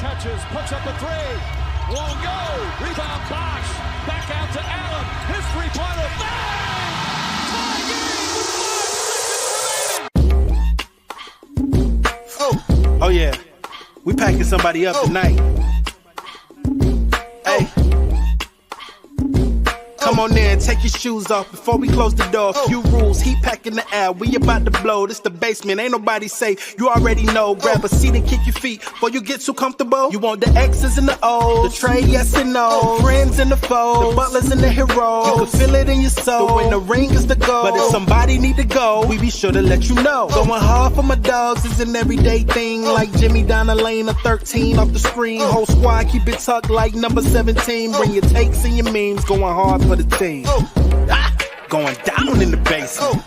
catches, puts up a three. Won't go. Rebound Bosch. Back out to Allen. His three-pointer. Bang! Tie game with 5 seconds remaining. Oh yeah. We packing somebody up tonight. Hey. Come on in, take your shoes off before we close the door. Few rules, heat packing the air. We about to blow. This the basement, ain't nobody safe. You already know. Grab a seat and kick your feet before you get too comfortable. You want the X's and the O's, the trade, yes and no, friends and the foes, the butlers and the heroes. You can feel it in your soul. But when the ring is the goal, but if somebody need to go, we be sure to let you know. Going hard for my dogs is an everyday thing. Like Jimmy down the lane of 13 off the screen. Whole squad keep it tucked like number 17. Bring your takes and your memes. Going hard for the team. Going down in the basement.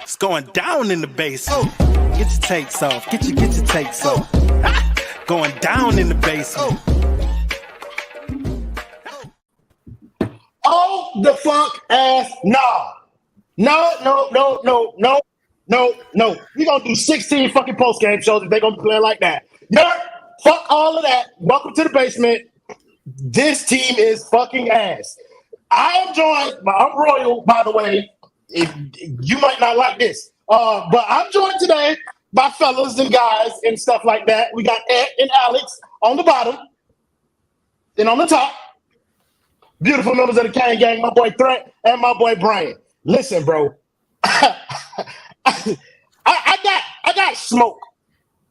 It's going down in the basement. Get your takes off. Get your takes off. Going down in the basement. Oh, the fuck ass no. No. We gonna do 16 fucking post-game shows if they gonna play like that. Yeah, fuck all of that. Welcome to the basement. This team is fucking ass. I am joined I'm Royal, by the way. You might not like this. But I'm joined today by fellas and guys and stuff like that. We got Ed and Alex on the bottom. And on the top, beautiful members of the Cain gang, my boy Threat and my boy Brian. Listen, bro. I got smoke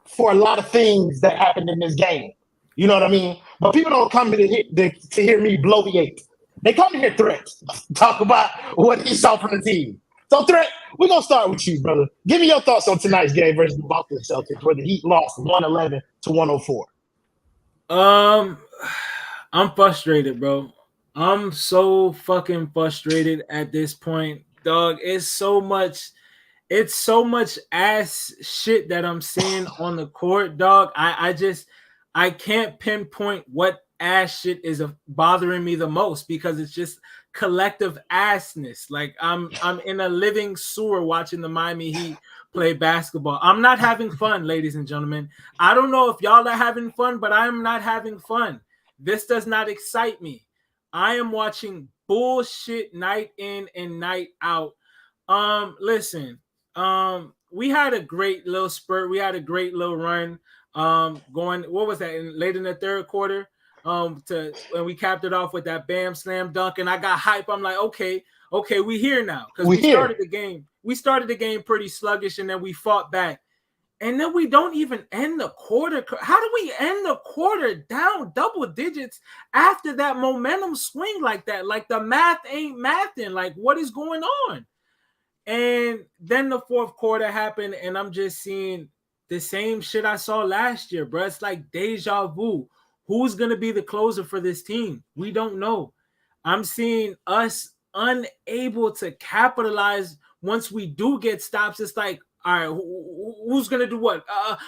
for a lot of things that happened in this game. You know what I mean? But people don't come to hear me bloviate. They come to hear Threat talk about what he saw from the team. So, Threat, we're going to start with you, brother. Give me your thoughts on tonight's game versus the Boston Celtics, where the Heat lost 111 to 104. I'm frustrated, bro. I'm so fucking frustrated at this point, dog. It's so much ass shit that I'm seeing on the court, dog. I can't pinpoint what ass shit is bothering me the most because it's just collective assness. Like I'm in a living sewer watching the Miami Heat play basketball. I'm not having fun, ladies and gentlemen. I don't know if y'all are having fun, but I am not having fun. This does not excite me. I am watching bullshit night in and night out. Listen, we had a great little spurt. We had a great little run. Going, what was that? Late in the third quarter, to when we capped it off with that bam slam dunk, and I got hype. I'm like, okay, we here now because we started the game. We started the game pretty sluggish, and then we fought back, and then we don't even end the quarter. How do we end the quarter down double digits after that momentum swing like that? Like the math ain't mathing. Like what is going on? And then the fourth quarter happened, and I'm just seeing the same shit I saw last year, bro. It's like deja vu. Who's going to be the closer for this team? We don't know. I'm seeing us unable to capitalize once we do get stops. It's like, all right, who's going to do what?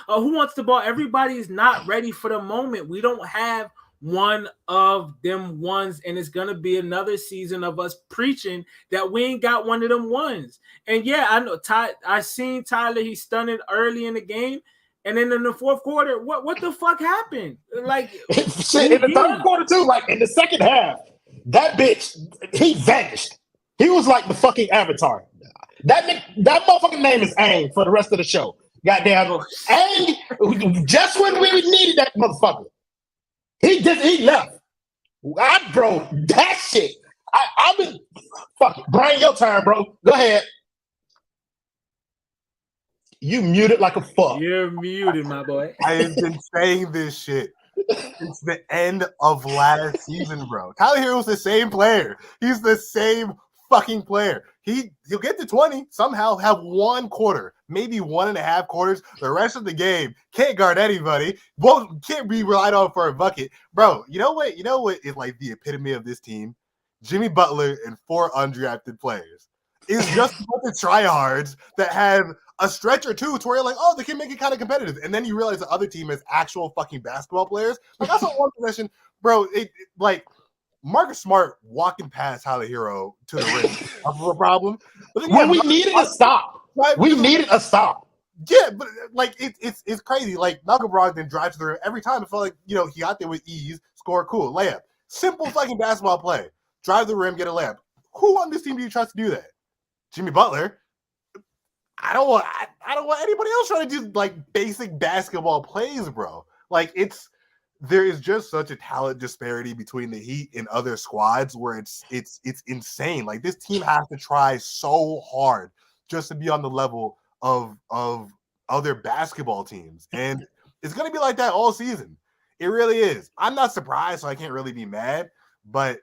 Who wants the ball? Everybody's not ready for the moment. We don't have one of them ones, and it's going to be another season of us preaching that we ain't got one of them ones. And yeah, I know I seen Tyler, he stunned early in the game, and then in the fourth quarter, what the fuck happened? Like shit, in the third quarter too, like in the second half, that bitch, he vanished. He was like the fucking Avatar. That motherfucking name is Aang for the rest of the show. Goddamn, Aang, just when we needed that motherfucker. He left. Bro, that shit. I've been fuck it. Brian, your turn, bro. Go ahead. You muted like a fuck. You're muted, my boy. I have been saying this shit since the end of last season, bro. Tyler Herro's the same player. He's the same fucking player. He'll get to 20, somehow have one quarter, maybe 1.5 quarters. The rest of the game can't guard anybody. Can't be relied on for a bucket. Bro, you know what is like the epitome of this team? Jimmy Butler and 4 undrafted players. It's just a bunch of tryhards that have a stretch or two to where you're like, oh, they can make it kind of competitive. And then you realize the other team is actual fucking basketball players. Like, that's not one possession. Bro, like Marcus Smart walking past Tyler Herro to the rim. That's a problem. When we needed a stop. Right? We needed a stop. Yeah, but like it's crazy. Like Malcolm Brogdon drives to the rim every time. It felt like he got there with ease, score, cool, layup, simple fucking basketball play. Drive the rim, get a layup. Who on this team do you trust to do that? Jimmy Butler. I don't want anybody else trying to do like basic basketball plays, bro. Like there is just such a talent disparity between the Heat and other squads where it's insane. Like this team has to try so hard just to be on the level of other basketball teams, and it's gonna be like that all season. It really is. I'm not surprised, so I can't really be mad. But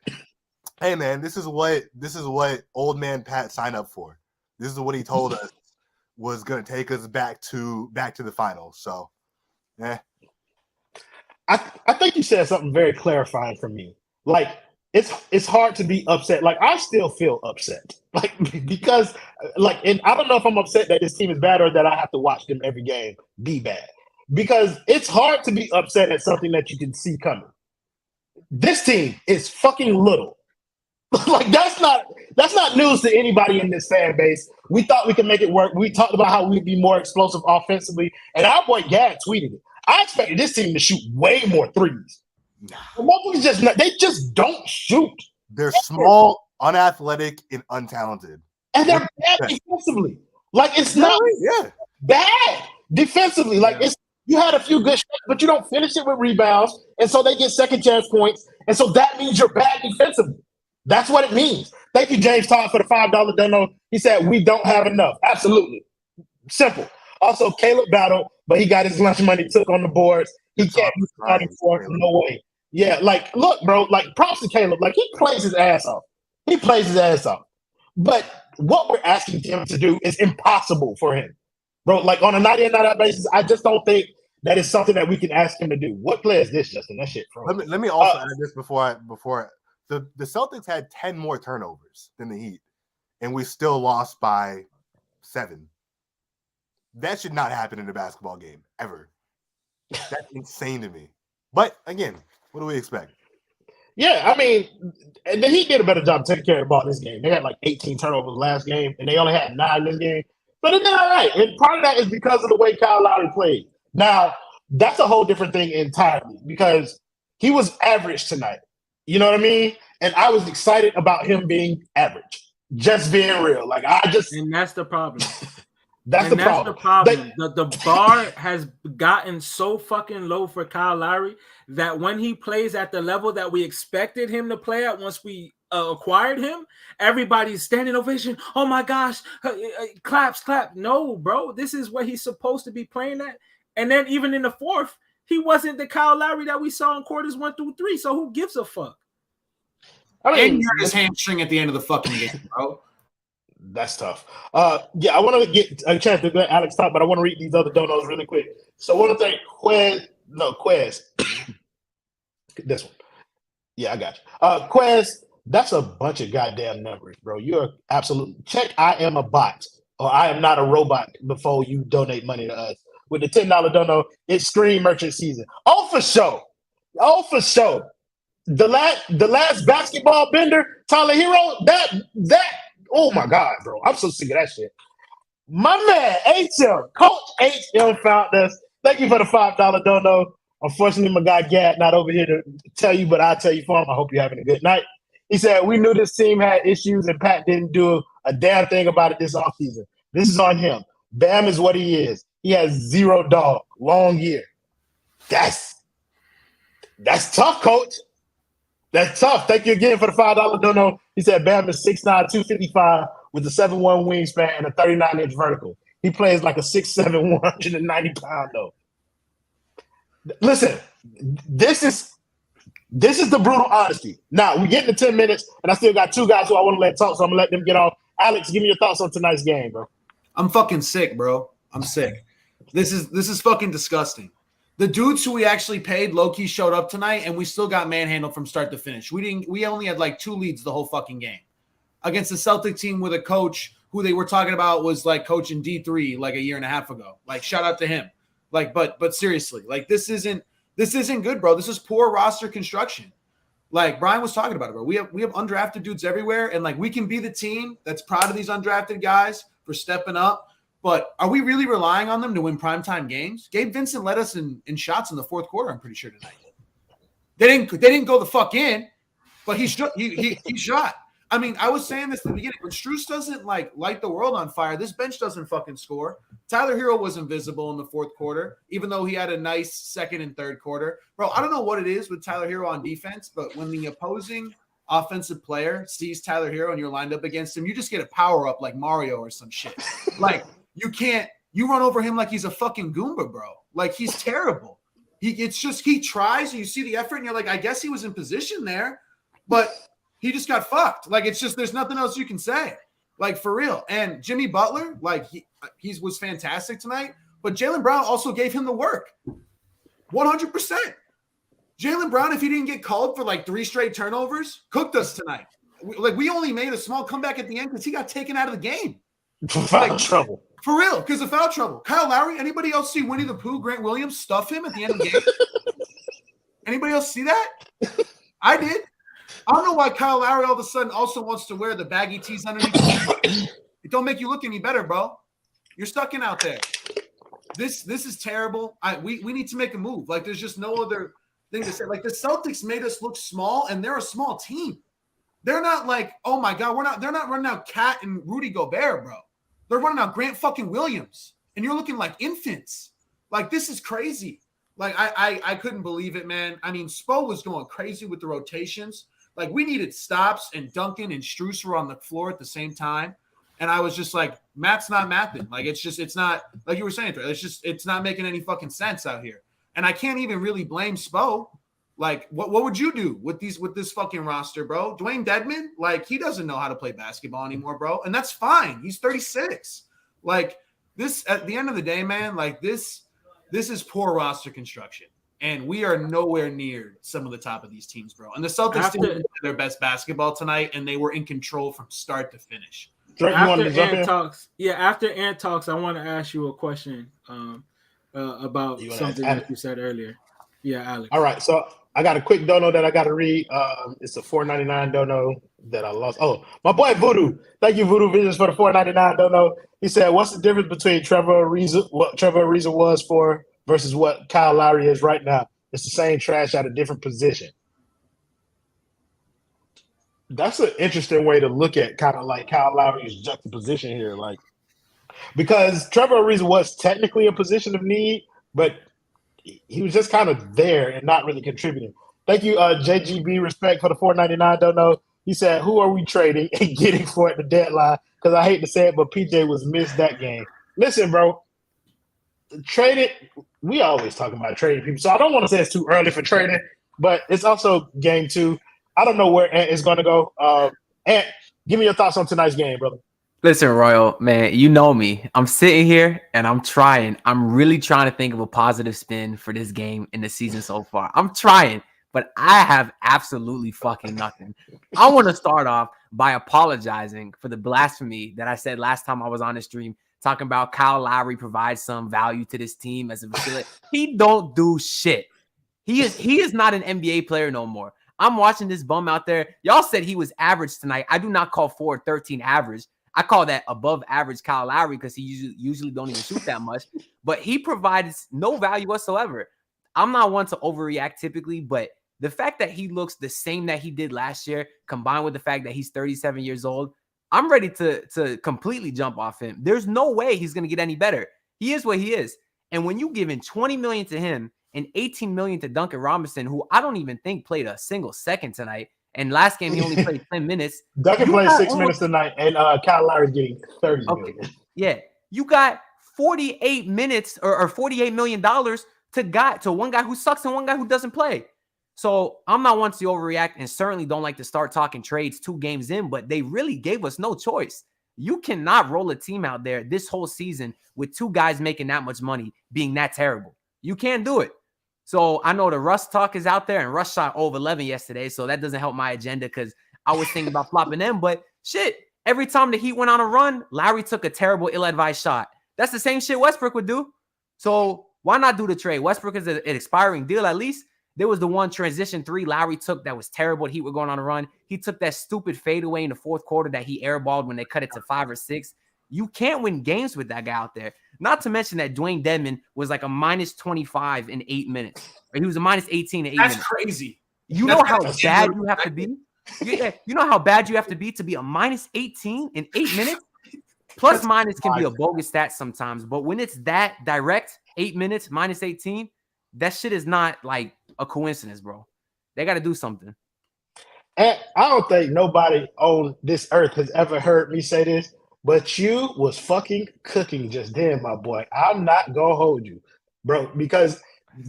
hey, man, this is what old man Pat signed up for. This is what he told us was gonna take us back to the finals. So, yeah. I think you said something very clarifying for me. Like it's hard to be upset. Like I still feel upset. Like because and I don't know if I'm upset that this team is bad or that I have to watch them every game be bad. Because it's hard to be upset at something that you can see coming. This team is fucking little. Like that's not news to anybody in this fan base. We thought we could make it work. We talked about how we'd be more explosive offensively, and our boy Gabe tweeted it. I expected this team to shoot way more threes. They just don't shoot. They're small, unathletic, and untalented. And they're bad defensively. Like it's not bad defensively. Like you had a few good shots, but you don't finish it with rebounds, and so they get second chance points, and so that means you're bad defensively. That's what it means. Thank you, James Todd, for the $5 dono. He said we don't have enough. Absolutely. Simple. Also, Caleb battled, but he got his lunch money took on the boards. He can't be starting for no way. Yeah, like, look, bro, like, props to Caleb. Like, he plays his ass off. But what we're asking him to do is impossible for him. Bro, like, on a night-in, night-out basis, I just don't think that is something that we can ask him to do. What play is this, Justin? That shit, bro. Let me also add this before the Celtics had 10 more turnovers than the Heat, and we still lost by 7. That should not happen in a basketball game, ever. That's insane to me. But, again, what do we expect? Yeah, I mean, and then he did a better job taking care of the ball this game. They had like 18 turnovers last game, and they only had 9 this game. But it's all right. And part of that is because of the way Kyle Lowry played. Now, that's a whole different thing entirely because he was average tonight. You know what I mean? And I was excited about him being average. Just being real. Like, And that's the problem. That's the problem. The bar has gotten so fucking low for Kyle Lowry that when he plays at the level that we expected him to play at once we acquired him, everybody's standing ovation. Oh my gosh, claps. No, bro, this is what he's supposed to be playing at. And then even in the fourth, he wasn't the Kyle Lowry that we saw in quarters 1 through 3. So who gives a fuck? I mean, he hurt his hamstring at the end of the fucking game, bro. That's tough. Yeah, I want to get a chance to let Alex talk, but I want to read these other donos really quick. So I want to thank Quez. This one. Yeah, I got you. Quez, that's a bunch of goddamn numbers, bro. You're absolutely check I am a bot or I am not a robot before you donate money to us. With the $10 dono, it's Screen Merchant season. Oh, for sure. The last basketball bender, Tyler Herro, that oh my God, bro. I'm so sick of that shit. My man, HM, Coach HM found us. Thank you for the $5 dono. Unfortunately, my guy Gabe not over here to tell you, but I'll tell you for him. I hope you're having a good night. He said, we knew this team had issues and Pat didn't do a damn thing about it this offseason. This is on him. Bam is what he is. He has 0 dog. Long year. That's tough, Coach. That's tough. Thank you again for the $5 dono. He said Bam is 6'9", 255 with a 7'1" wingspan and a 39-inch vertical. He plays like a 6'7", 190-pound though. Listen, this is the brutal honesty. Now, we get into 10 minutes, and I still got 2 guys who I want to let talk, so I'm going to let them get off. Alex, give me your thoughts on tonight's game, bro. I'm fucking sick, bro. I'm sick. This is fucking disgusting. The dudes who we actually paid low-key showed up tonight, and we still got manhandled from start to finish. We only had like 2 leads the whole fucking game against the Celtic team with a coach who they were talking about was like coaching D3 like a year and a half ago. Like, shout out to him. Like, but seriously, like this isn't good, bro. This is poor roster construction. Like Brian was talking about it, bro. We have undrafted dudes everywhere, and like we can be the team that's proud of these undrafted guys for stepping up. But are we really relying on them to win primetime games? Gabe Vincent led us in shots in the fourth quarter, I'm pretty sure, tonight. They didn't go the fuck in, but he shot. I mean, I was saying this at the beginning. When Strus doesn't light the world on fire, this bench doesn't fucking score. Tyler Herro was invisible in the fourth quarter, even though he had a nice second and third quarter. Bro, I don't know what it is with Tyler Herro on defense, but when the opposing offensive player sees Tyler Herro and you're lined up against him, you just get a power up like Mario or some shit. Like you run over him like he's a fucking Goomba, bro. Like he's terrible. He tries and you see the effort and you're like, I guess he was in position there, but he just got fucked. Like, it's just, there's nothing else you can say. Like, for real. And Jimmy Butler, like, he was fantastic tonight, but Jaylen Brown also gave him the work. 100%. Jaylen Brown, if he didn't get called for like 3 straight turnovers, cooked us tonight. We only made a small comeback at the end because he got taken out of the game. Foul trouble. For real, because of foul trouble. Kyle Lowry, anybody else see Winnie the Pooh, Grant Williams stuff him at the end of the game? Anybody else see that? I did. I don't know why Kyle Lowry all of a sudden also wants to wear the baggy tees underneath. It don't make you look any better, bro. You're stuck in out there. This is terrible. We need to make a move. Like, there's just no other thing to say. Like, the Celtics made us look small, and they're a small team. They're not like, oh my God, they're not running out Cat and Rudy Gobert, bro. They're running out Grant fucking Williams, and you're looking like infants. Like, this is crazy. Like, I couldn't believe it, man. I mean, Spo was going crazy with the rotations. Like, we needed stops, and Duncan and Strus were on the floor at the same time. And I was just like, Matt's not mathing. Like, it's not, like you were saying, it's not making any fucking sense out here. And I can't even really blame Spo. Like, what would you do with this fucking roster, bro? Dewayne Dedmon, like, he doesn't know how to play basketball anymore, bro. And that's fine. He's 36. Like, this, at the end of the day, man, like, this is poor roster construction. And we are nowhere near some of the top of these teams, bro. And the Celtics didn't play their best basketball tonight, and they were in control from start to finish. After Ant talks, I want to ask you a question about something that you said earlier. Yeah, Alex. All right, so I got a quick dono that I got to read. It's a $4.99 dono that I lost. Oh, my boy Voodoo. Thank you, Voodoo Visions, for the $4.99 dono. He said, "What's the difference between what Trevor Ariza was for versus what Kyle Lowry is right now? It's the same trash at a different position." That's an interesting way to look at kind of like Kyle Lowry's juxtaposition here, like, because Trevor Ariza was technically a position of need, but he was just kind of there and not really contributing. Thank you, JGB Respect, for the $4.99 dono. He said, "Who are we trading and getting for at the deadline?" Because I hate to say it, but PJ was missed that game. Listen, bro, traded. We always talk about trading people, so I don't want to say it's too early for trading, but it's also game 2. I don't know where Ant is going to go. Ant, give me your thoughts on tonight's game, brother. Listen, Royal, man, you know me. I'm sitting here and I'm trying. I'm really trying to think of a positive spin for this game in the season so far. I'm trying, but I have absolutely fucking nothing. I want to start off by apologizing for the blasphemy that I said last time I was on the stream, talking about Kyle Lowry provides some value to this team as a facility. He don't do shit. He is not an NBA player no more. I'm watching this bum out there. Y'all said he was average tonight. I do not call 4-13 average. I call that above average Kyle Lowry because he usually don't even shoot that much. But he provides no value whatsoever. I'm not one to overreact typically, but the fact that he looks the same that he did last year, combined with the fact that he's 37 years old, I'm ready to completely jump off him. There's no way he's going to get any better. He is what he is. And when you give in $20 million to him and $18 million to Duncan Robinson, who I don't even think played a single second tonight, and last game he only played 10 minutes. Duncan played 6 minutes tonight, and Kyle Lowry's getting 30 million. Yeah, you got 48 minutes or $48 million to one guy who sucks and one guy who doesn't play. So I'm not one to overreact and certainly don't like to start talking trades 2 games in, but they really gave us no choice. You cannot roll a team out there this whole season with 2 guys making that much money being that terrible. You can't do it. So I know the Russ talk is out there, and Russ shot over 11 yesterday, so that doesn't help my agenda because I was thinking about flopping them. But shit, every time the Heat went on a run, Lowry took a terrible, ill-advised shot. That's the same shit Westbrook would do. So why not do the trade? Westbrook is an expiring deal at least. There was the one transition 3 Lowry took that was terrible. The Heat were going on a run. He took that stupid fadeaway in the fourth quarter that he airballed when they cut it to 5 or 6. You can't win games with that guy out there. Not to mention that Dewayne Dedmon was like a minus 25 in 8 minutes. Or he was a minus 18 in 8 minutes. That's crazy. You know how bad you have to be? Yeah, you know how bad you have to be a minus 18 in 8 minutes? Plus minus can be a bogus stat sometimes, but when it's that direct, 8 minutes, minus 18, that shit is not like a coincidence, bro. They got to do something. And I don't think nobody on this earth has ever heard me say this, but you was fucking cooking just then, my boy. I'm not gonna hold you, bro, because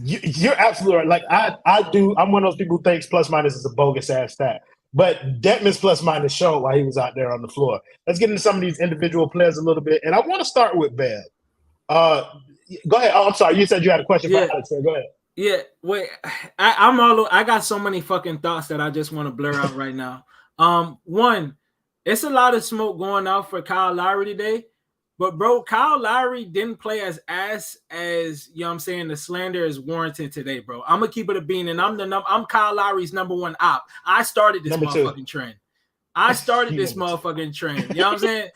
you're absolutely right. Like I'm one of those people who thinks plus minus is a bogus ass stat. But Dedmon's plus minus showed while he was out there on the floor. Let's get into some of these individual players a little bit. And I want to start with Bam. Go ahead. Oh, I'm sorry. You said you had a question for Alex. So go ahead. Yeah, wait. I got so many fucking thoughts that I just want to blur out right now. One, it's a lot of smoke going out for Kyle Lowry today. But bro, Kyle Lowry didn't play as you know what I'm saying, the slander is warranted today, bro. I'm gonna keep it a bean, and I'm Kyle Lowry's number one op. I started this motherfucking trend. I started this motherfucking trend. You know what I'm saying?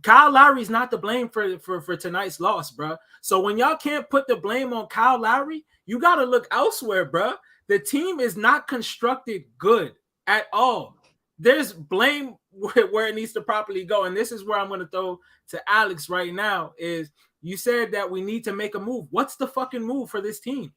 Kyle Lowry's not to blame for tonight's loss, bro. So when y'all can't put the blame on Kyle Lowry, you gotta look elsewhere, bro. The team is not constructed good at all. There's blame where it needs to properly go. And this is where I'm going to throw to Alex right now is you said that we need to make a move. What's the fucking move for this team?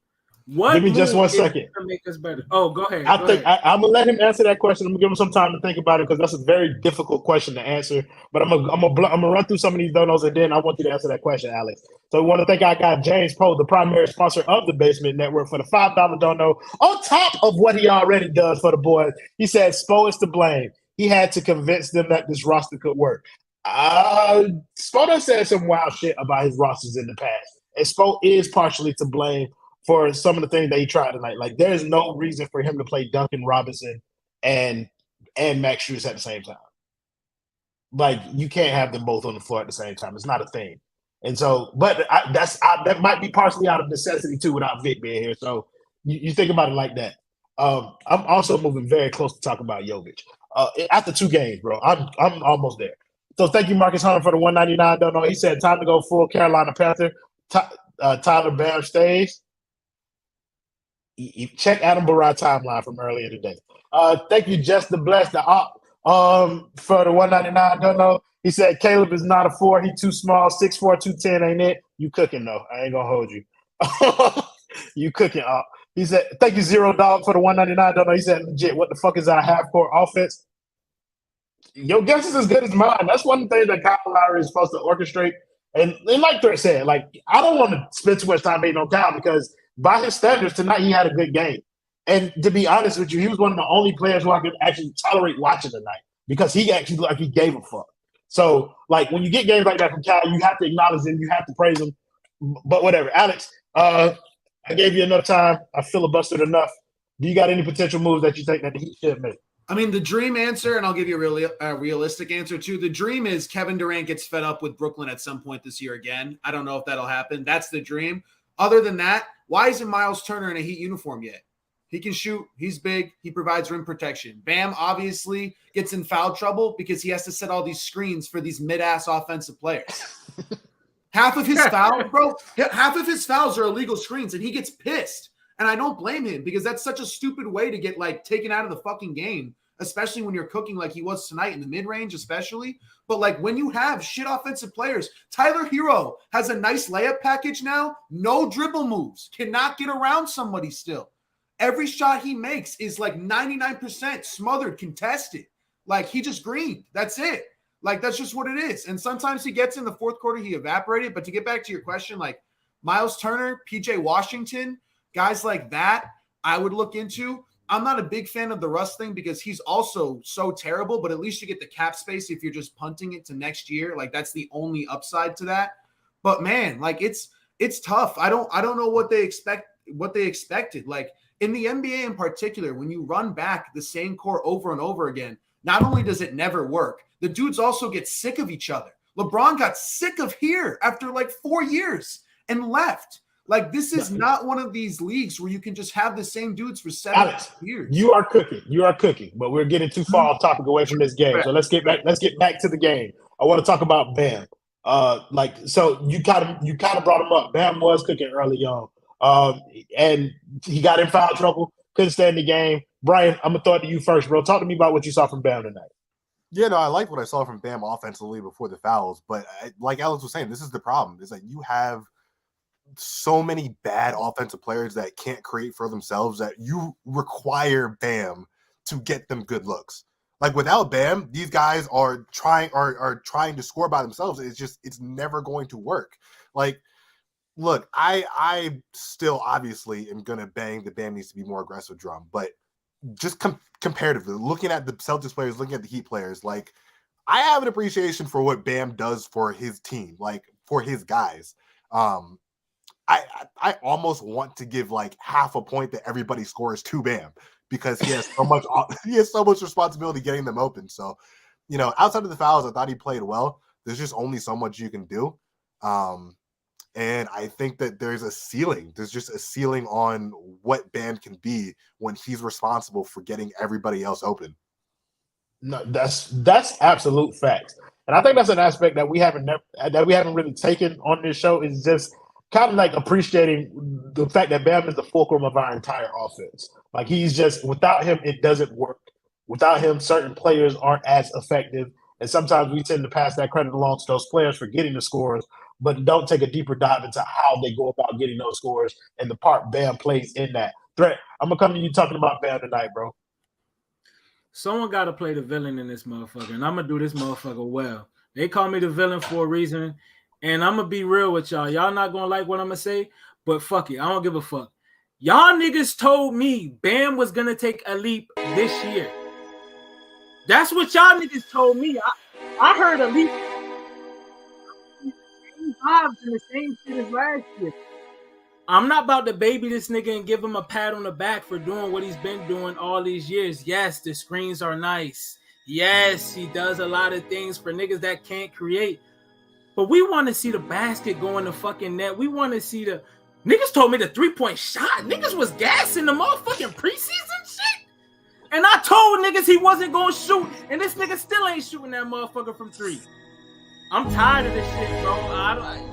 What? Give me just 1 second to make us better. Oh, go ahead. I'm going to let him answer that question. I'm going to give him some time to think about it because that's a very difficult question to answer. But I'm gonna run through some of these donos and then I want you to answer that question, Alex. So we want to thank our guy James Poe, the primary sponsor of the Basement Network, for the $5 dono on top of what he already does for the boys. He said Spo is to blame. He had to convince them that this roster could work. Spo said some wild shit about his rosters in the past. And Spo is partially to blame for some of the things that he tried tonight. Like, there's no reason for him to play Duncan Robinson and Max Strus at the same time. Like, you can't have them both on the floor at the same time. It's not a thing. And so, but that might be partially out of necessity too without Vic being here. So you think about it like that. I'm also moving very close to talk about Jovic. After 2 games, bro, I'm almost there. So thank you, Marcus Hunter, for the $199 dono. He said, time to go full Carolina Panther. Tyler Bam stays. You check Adam Barra timeline from earlier today. Thank you, Just the Bless, the op, for the $199 dono. He said, Caleb is not a 4. He too small. 6'4", 210 ain't it? You cooking, though. I ain't going to hold you. You cooking, op. He said, thank you, Zero Dog, for the $199 dono. He said, legit, what the fuck is our half-court offense? Your guess is as good as mine. That's one thing that Kyle Lowry is supposed to orchestrate. And like Threat said, like, I don't want to spend too much time hating on Kyle because by his standards, tonight he had a good game. And to be honest with you, he was one of the only players who I could actually tolerate watching tonight because he actually looked like he gave a fuck. So, like, when you get games like that from Kyle, you have to acknowledge him. You have to praise him. But whatever. Alex, I gave you enough time. I filibustered enough. Do you got any potential moves that you think that the Heat should make? I mean, the dream answer, and I'll give you a realistic answer too. The dream is Kevin Durant gets fed up with Brooklyn at some point this year again. I don't know if that'll happen. That's the dream. Other than that, why isn't Miles Turner in a Heat uniform yet? He can shoot. He's big. He provides rim protection. Bam obviously gets in foul trouble because he has to set all these screens for these mid-ass offensive players. Half of his fouls are illegal screens, and he gets pissed. And I don't blame him because that's such a stupid way to get, like, taken out of the fucking game, especially when you're cooking like he was tonight in the mid-range especially. But, like, when you have shit offensive players, Tyler Herro has a nice layup package now, no dribble moves, cannot get around somebody still. Every shot he makes is, like, 99% smothered, contested. Like, he just greened. That's it. Like, that's just what it is. And sometimes he gets in the fourth quarter, he evaporated. But to get back to your question, like, Miles Turner, PJ Washington, guys like that, I would look into. I'm not a big fan of the Russ thing because he's also so terrible, but at least you get the cap space if you're just punting it to next year. Like, that's the only upside to that. But man, like, it's tough. I don't know what they expected. Like, in the NBA in particular, when you run back the same core over and over again, not only does it never work, the dudes also get sick of each other. LeBron got sick of here after like 4 years and left. Like, this is not one of these leagues where you can just have the same dudes for 7 years. You are cooking, but we're getting too far off topic away from this game. So let's get back to the game. I want to talk about Bam. So you kind of brought him up. Bam was cooking early on, and he got in foul trouble. Couldn't stay in the game. Brian, I'm gonna throw it to you first, bro. Talk to me about what you saw from Bam tonight. Yeah, no, I liked what I saw from Bam offensively before the fouls, but like Alex was saying, this is the problem. Is that you have so many bad offensive players that can't create for themselves that you require Bam to get them good looks. Like without Bam, these guys are trying to score by themselves. It's never going to work. Like, look, I still obviously am gonna bang the Bam needs to be more aggressive drum, but just comparatively, looking at the Celtics players, looking at the Heat players, like I have an appreciation for what Bam does for his team, like for his guys. I almost want to give like half a point that everybody scores to Bam because he has so much responsibility getting them open. So, outside of the fouls, I thought he played well. There's just only so much you can do. And I think that there's a ceiling. There's just a ceiling on what Bam can be when he's responsible for getting everybody else open. No, that's absolute facts. And I think that's an aspect that we haven't really taken on this show is just kind of like appreciating the fact that Bam is the fulcrum of our entire offense. Like he's just without him, it doesn't work. Without him, certain players aren't as effective. And sometimes we tend to pass that credit along to those players for getting the scores, but don't take a deeper dive into how they go about getting those scores and the part Bam plays in that. Threat, I'm going to come to you talking about Bam tonight, bro. Someone got to play the villain in this motherfucker, and I'm going to do this motherfucker well. They call me the villain for a reason, and I'm going to be real with y'all. Y'all not going to like what I'm going to say, but fuck it. I don't give a fuck. Y'all niggas told me Bam was going to take a leap this year. That's what y'all niggas told me. I heard a leap. Vibes in the same shit as last year. I'm not about to baby this nigga and give him a pat on the back for doing what he's been doing all these years. Yes, the screens are nice. Yes, he does a lot of things for niggas that can't create. But we want to see the basket go in the fucking net. We want to see the niggas told me the 3-point shot. Niggas was gassing the motherfucking preseason shit. And I told niggas he wasn't going to shoot. And this nigga still ain't shooting that motherfucker from 3. I'm tired of this shit, bro.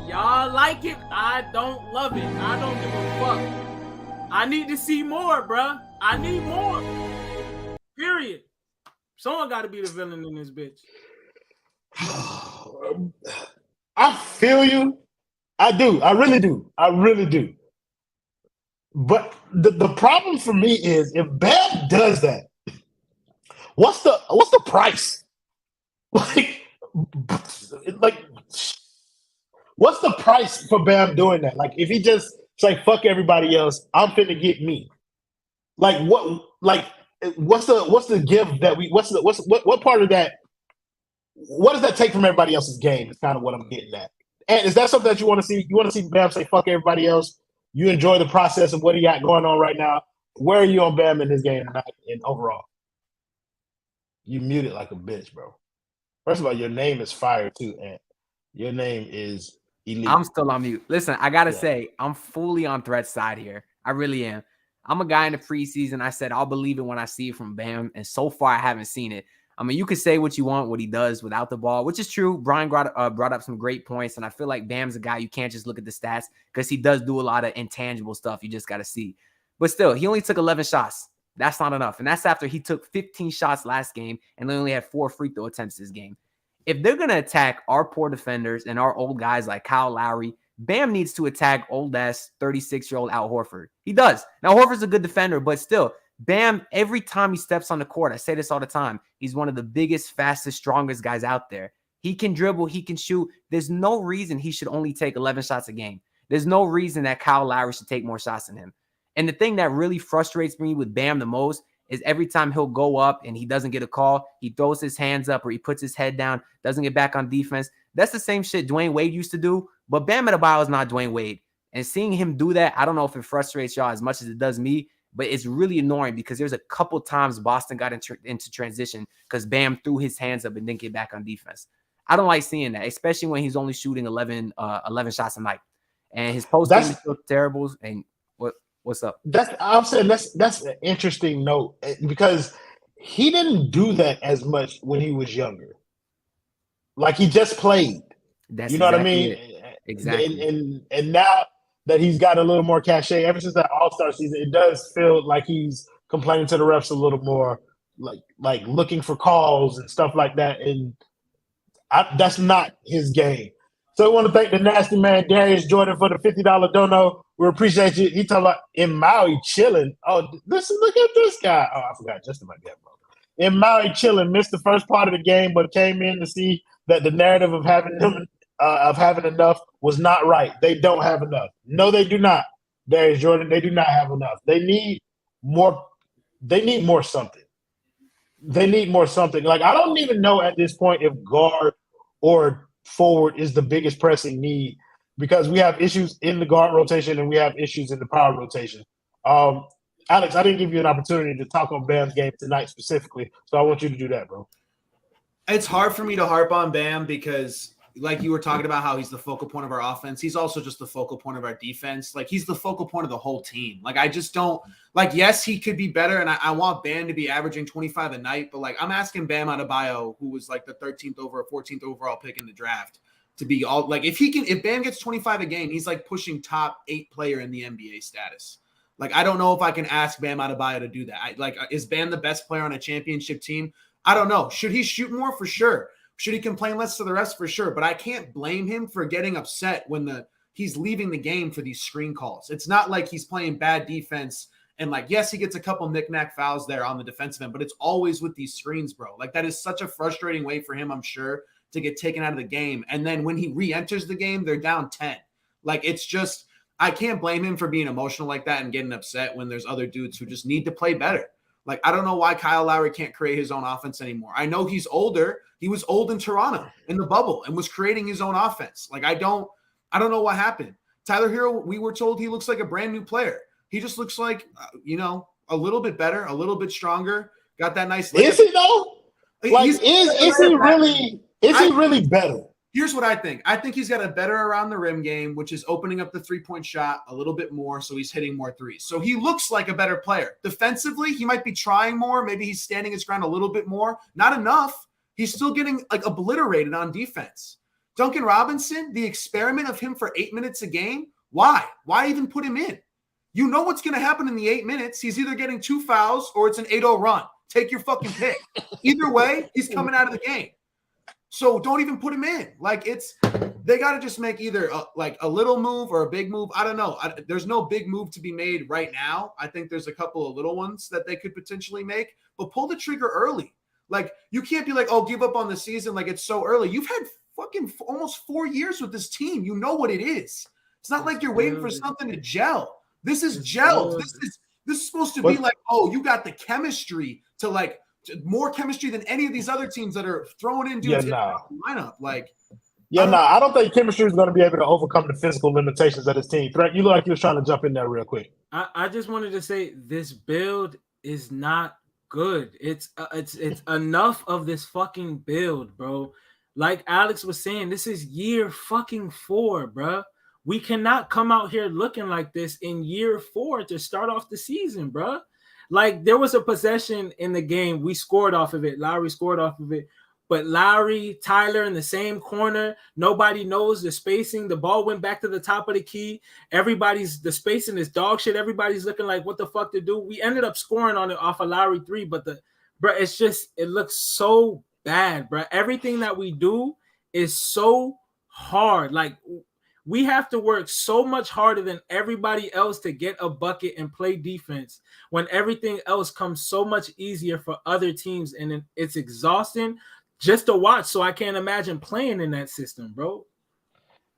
Y'all like it. I don't love it. I don't give a fuck. I need to see more, bro. I need more. Period. Someone got to be the villain in this bitch. I feel you. I do. I really do. I really do. But the problem for me is if Bam does that, what's the price? Like, what's the price for Bam doing that? Like, if he just say fuck everybody else, I'm finna get me. Like, what? Like, what's the give that we? What part of that? What does that take from everybody else's game? Is kind of what I'm getting at. And is that something that you want to see? You want to see Bam say fuck everybody else? You enjoy the process of what he got going on right now. Where are you on Bam in his game tonight and overall? You muted like a bitch, bro. First of all, your name is fire too, Ant. Your name is elite. I'm still on mute. Listen, I gotta say, I'm fully on Threat's side here. I really am. I'm a guy in the preseason. I said I'll believe it when I see it from Bam, and so far I haven't seen it. I mean, you can say what you want, what he does without the ball, which is true. Brian brought up some great points, and I feel like Bam's a guy you can't just look at the stats because he does do a lot of intangible stuff. You just got to see. But still, he only took 11 shots. That's not enough. And that's after he took 15 shots last game and they only had 4 free throw attempts this game. If they're going to attack our poor defenders and our old guys like Kyle Lowry, Bam needs to attack old-ass 36-year-old Al Horford. He does. Now, Horford's a good defender, but still, Bam, every time he steps on the court, I say this all the time, he's one of the biggest, fastest, strongest guys out there. He can dribble. He can shoot. There's no reason he should only take 11 shots a game. There's no reason that Kyle Lowry should take more shots than him. And the thing that really frustrates me with Bam the most is every time he'll go up and he doesn't get a call, he throws his hands up or he puts his head down, doesn't get back on defense. That's the same shit Dwayne Wade used to do, but Bam Adebayo is not Dwayne Wade. And seeing him do that, I don't know if it frustrates y'all as much as it does me, but it's really annoying because there's a couple times Boston got into transition because Bam threw his hands up and didn't get back on defense. I don't like seeing that, especially when he's only shooting 11 shots a night. And his post game is still terrible. And what's up? I'm saying that's an interesting note because he didn't do that as much when he was younger. Like he just played. That's You know what I exactly mean? it. Exactly. And now that he's got a little more cachet, ever since that All-Star season, it does feel like he's complaining to the refs a little more, like looking for calls and stuff like that. And that's not his game. So I want to thank the nasty man Darius Jordan for the $50 dono. We appreciate you. He talking about in Maui chilling. Oh, listen, look at this guy. Oh, I forgot just about that, bro. In Maui chilling, missed the first part of the game, but came in to see that the narrative of having him of having enough was not right. They don't have enough. No, they do not. Darius Jordan, they do not have enough. They need more. They need more something. They need more something. Like, I don't even know at this point if guard or forward is the biggest pressing need, because we have issues in the guard rotation and we have issues in the power rotation. Alex, I didn't give you an opportunity to talk on Bam's game tonight specifically, so I want you to do that, bro. It's hard for me to harp on Bam because, like you were talking about how he's the focal point of our offense, he's also just the focal point of our defense. Like, he's the focal point of the whole team. Like, I just don't – like, yes, he could be better, and I want Bam to be averaging 25 a night, but, like, I'm asking Bam Adebayo, who was, like, the 13th or 14th overall pick in the draft, to be all – like, if Bam gets 25 a game, he's, like, pushing top 8 player in the NBA status. Like, I don't know if I can ask Bam Adebayo to do that. Is Bam the best player on a championship team? I don't know. Should he shoot more? For sure. Should he complain less to the rest? For sure. But I can't blame him for getting upset when he's leaving the game for these screen calls. It's not like he's playing bad defense and, like, yes, he gets a couple knick-knack fouls there on the defensive end, but it's always with these screens, bro. Like, that is such a frustrating way for him, I'm sure, to get taken out of the game. And then when he re-enters the game, they're down 10. Like, it's just – I can't blame him for being emotional like that and getting upset when there's other dudes who just need to play better. Like, I don't know why Kyle Lowry can't create his own offense anymore. I know he's older. He was old in Toronto in the bubble and was creating his own offense. Like, I don't know what happened. Tyler Herro, we were told he looks like a brand new player. He just looks like, a little bit better, a little bit stronger. Got that nice. Is he though? Like, is he really better? Here's what I think. I think he's got a better around the rim game, which is opening up the three-point shot a little bit more, so he's hitting more threes. So he looks like a better player. Defensively, he might be trying more. Maybe he's standing his ground a little bit more. Not enough. He's still getting, like, obliterated on defense. Duncan Robinson, the experiment of him for 8 minutes a game, why? Why even put him in? You know what's going to happen in the 8 minutes. He's either getting 2 fouls or it's an 8-0 run. Take your fucking pick. Either way, he's coming out of the game. So don't even put him in. Like, they got to just make either a little move or a big move. I don't know. There's no big move to be made right now. I think there's a couple of little ones that they could potentially make, but pull the trigger early. Like, you can't be like, oh, give up on the season. Like, it's so early. You've had fucking almost 4 years with this team. You know what it is. It's not like you're waiting for something to gel. This is gelled. This is supposed to be like, oh, you got the chemistry to, like, more chemistry than any of these other teams that are throwing in dudes in the lineup. Like, I don't think chemistry is going to be able to overcome the physical limitations of this team. Threat, you look like you was trying to jump in there real quick. I just wanted to say this build is not good. It's enough of this fucking build, bro. Like Alex was saying, this is year fucking 4, bro. We cannot come out here looking like this in year 4 to start off the season, bro. Like, there was a possession in the game. We scored off of it. Lowry scored off of it. But Lowry, Tyler in the same corner. Nobody knows the spacing. The ball went back to the top of the key. The spacing is dog shit. Everybody's looking like, what the fuck to do? We ended up scoring on it off a Lowry 3. But, it looks so bad, bro. Everything that we do is so hard. Like, we have to work so much harder than everybody else to get a bucket and play defense when everything else comes so much easier for other teams, and it's exhausting just to watch. So I can't imagine playing in that system, bro.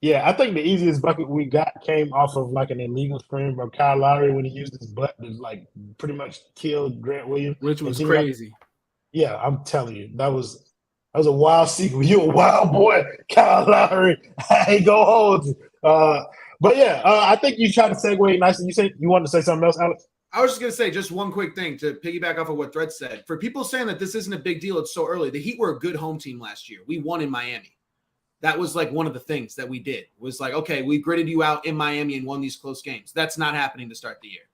Yeah, I think the easiest bucket we got came off of, like, an illegal screen from Kyle Lowry when he used his butt to, like, pretty much kill Grant Williams. Which was crazy. Yeah, I'm telling you, that was a wild sequel. You a wild boy, Kyle Lowry. I ain't gonna hold you. But yeah, I think you tried to segue nicely. You said you wanted to say something else, Alex? I was just going to say just one quick thing to piggyback off of what Threat said. For people saying that this isn't a big deal, it's so early. The Heat were a good home team last year. We won in Miami. That was, like, one of the things that we did was, like, okay, we gritted you out in Miami and won these close games. That's not happening to start the year.